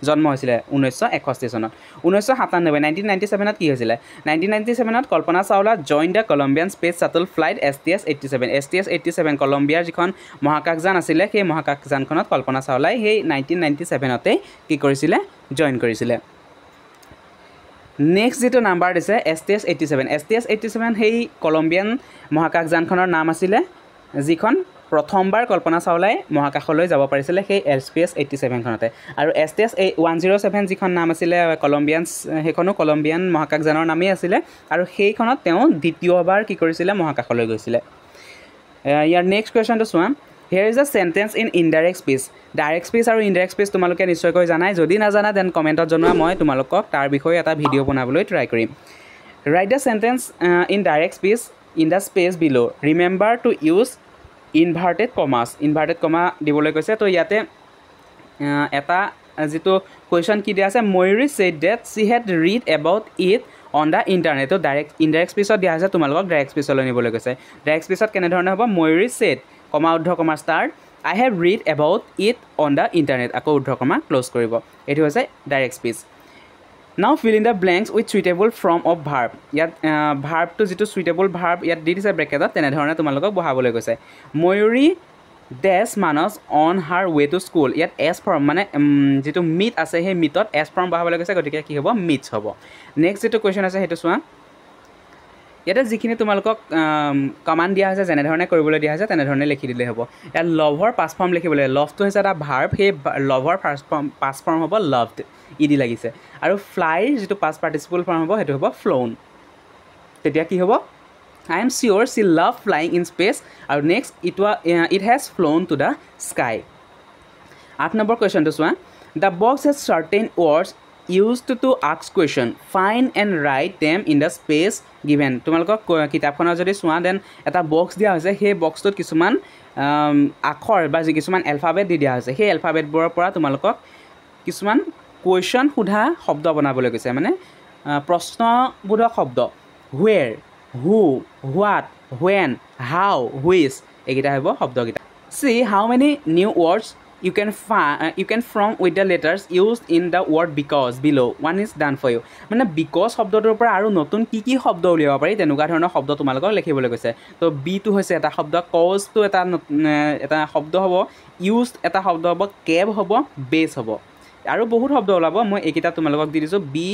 জন্ম হৈছিল 1961 চনত 1997 ত কি হৈছিল 1997 ত Kalpana Chawla join the Columbian space shuttle flight STS-87 কলম্বিয়াৰ যিখন মহাকাশযান আছিল সেই মহাকাশযানখনত কল্পনা চাওলাই সেই 1997 তে কি কৰিছিল জইন কৰিছিল নেক্সট যেটো নাম্বাৰ দিছে STS-87 সেই কলম্বিয়ান মহাকাশযানখনৰ নাম আছিল যিখন প্ৰথমবাৰ কল্পনা চাওলাই মহাকাশলৈ যাব পাৰিছিল সেই STS-87 খনতে আৰু STS-107 যিখন নাম আছিল কলম্বিয়ান হেখনো কলম্বিয়ান মহাকাশযানৰ নামেই আছিল আৰু সেইখনত তেওঁ দ্বিতীয়বাৰ কি কৰিছিল মহাকাশলৈ গৈছিল ইয়াৰ নেক্সট কোৱেশ্চনটো চোৱা Here is a sentence in indirect speech. Direct speech আৰু indirect speech তোমালোকে নিশ্চয়কৈ জানাই যদি নাজানা দেন কমেণ্টত জনোৱা মই তোমালোকক তাৰ বিষয়ে এটা ভিডিঅ' বনাবলৈ ট্ৰাই কৰিম Write the sentence in direct speech in the space below. Remember to use inverted commas. Inverted comma দিবলৈ কৈছে তো ইয়াতে এটা যেটো কোৱেশ্চন কি দিয়া আছে Mayuri said that she had read about it on the internet. তো ডাইৰেক্ট ইনডাইৰেক্ট স্পেচত দিয়া আছে তোমালোকক ডাইৰেক্ট স্পেচলৈ নিবলৈ কৈছে ডাইৰেক্ট স্পেচত কেনে ধৰণে হ'ব Mayuri said কমা উদ্ধ comma star I have read about it on the internet আকৌ উদ্ধ কমা ক্লোজ কৰিব এটো হৈছে direct space Now fill in the blanks with suitable form of verb. ইয়াত verb to যেটো suitable verb ইয়াত দি দিছে ব্ৰেকেটত তেনে ধৰণে তোমালোকক বহাবলৈ কৈছে Mayuri dash Manas on her way to school. ইয়াত s form মানে যেটো meet আছে হে meetত s form বহাবলৈ কৈছে গতিকে কি হ'ব meets হ'ব নেক্সট যেটো কোৱেশ্চন আছে হেতু চোৱা ইয়াতে যিখিনি তোমালোকক কমান্ড দিয়া হৈছে যেনে ধৰণে কৰিবলৈ দিয়া হৈছে তেনে ধৰণে লিখি দিলে হ'ব ইয়াত লভৰ পাছ ফৰ্ম লিখিবলৈ লভ তো হৈছে এটা ভাৰ্ব হে লভৰ ফাৰ্স্ট ফৰ্ম পাছ ফৰ্ম হ'ব loved ইডি লাগিছে আৰু ফ্লাই যেটো পাছ পাৰ্টিসিপল ফৰ্ম হ'ব হেতু হ'ব flown তেতিয়া কি হ'ব I am sure she loved flying in space আৰু next it has flown to the sky 8 number question to চোৱা the box has certain words used to ask question find and write them in the space given তোমালোকক কিতাপখনৰ যদি চোৱা then এটা box দিয়া হৈছে সেই বক্সটোত কিছুমান আখৰ বা কিছুমান এলফাবেট দি দিয়া হৈছে সেই এলফাবেটবোৰৰ পৰা তোমালোকক কিছুমান কোৱেশ্চন সোধা শব্দ বনাবলৈ কৈছে মানে প্ৰশ্নবোধক শব্দ where who what when how which এগিটা হ'ব শব্দগিটা see how many new words you can form with the letters used in the word because below one is done for you মানে because শব্দটোৰ পৰা আৰু নতুন কি শব্দ উলিয়াব পাৰি তেনেকুৱা ধৰণৰ শব্দ তোমালোকক লিখিবলৈ কৈছে তো be to হৈছে এটা শব্দ cause to এটা শব্দ হ'ব used এটা শব্দ হ'ব cab হ'ব base হ'ব আৰু বহুত শব্দ ওলাব মই এইকিটা তোমালোকক দি দিছো be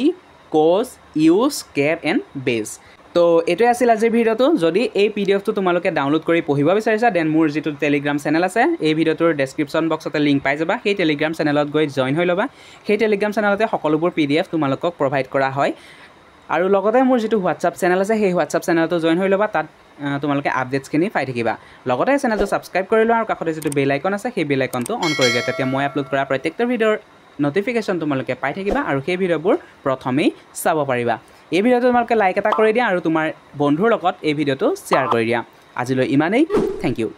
cause use cab and base তো এটো আছিল আজিৰ ভিডিওটো যদি এই পিডিএফটো তোমালোকে ডাউনলোড কৰি পঢ়িব বিচাৰিছা দেন মোৰ যেটো টেলিগ্ৰাম চেনেল আছে এই ভিডিওটোৰ ডেসক্ৰিপচন বক্সতে লিংক পাই যাবা সেই টেলিগ্ৰাম চেনেলত গৈ জয়েন হৈ লবা সেই টেলিগ্ৰাম চেনেলতে সকলোবোৰ পিডিএফ তোমালোকক প্ৰভাইড কৰা হয় আৰু লগতে মোৰ যেটো হোৱাটসঅ্যাপ চেনেল আছে সেই হোৱাটসঅ্যাপ চেনেলটো জয়েন হৈ লবা তাত তোমালোকে আপডেটছখিনি পাই থাকিবা লগতে চেনেলটো সাবস্ক্ৰাইব কৰি লোৱা আৰু কাষতে যেটো বেল আইকন আছে সেই বেল আইকনটো অন কৰি দিয়া তেতিয়া মই আপলোড কৰা প্ৰত্যেকটা ভিডিওৰ নোটিফিকেশন তোমালোকে পাই থাকিবা আৰু সেই ভিডিওবোৰ প্ৰথমেই চাব পাৰিবা এই ভিডিওটো তোমালোকে লাইক এটা কৰি দিয়া আৰু তোমাৰ বন্ধুৰ লগত এই ভিডিওটো শেয়াৰ কৰি দিয়া আজিলৈ ইমানেই থ্যাংক ইউ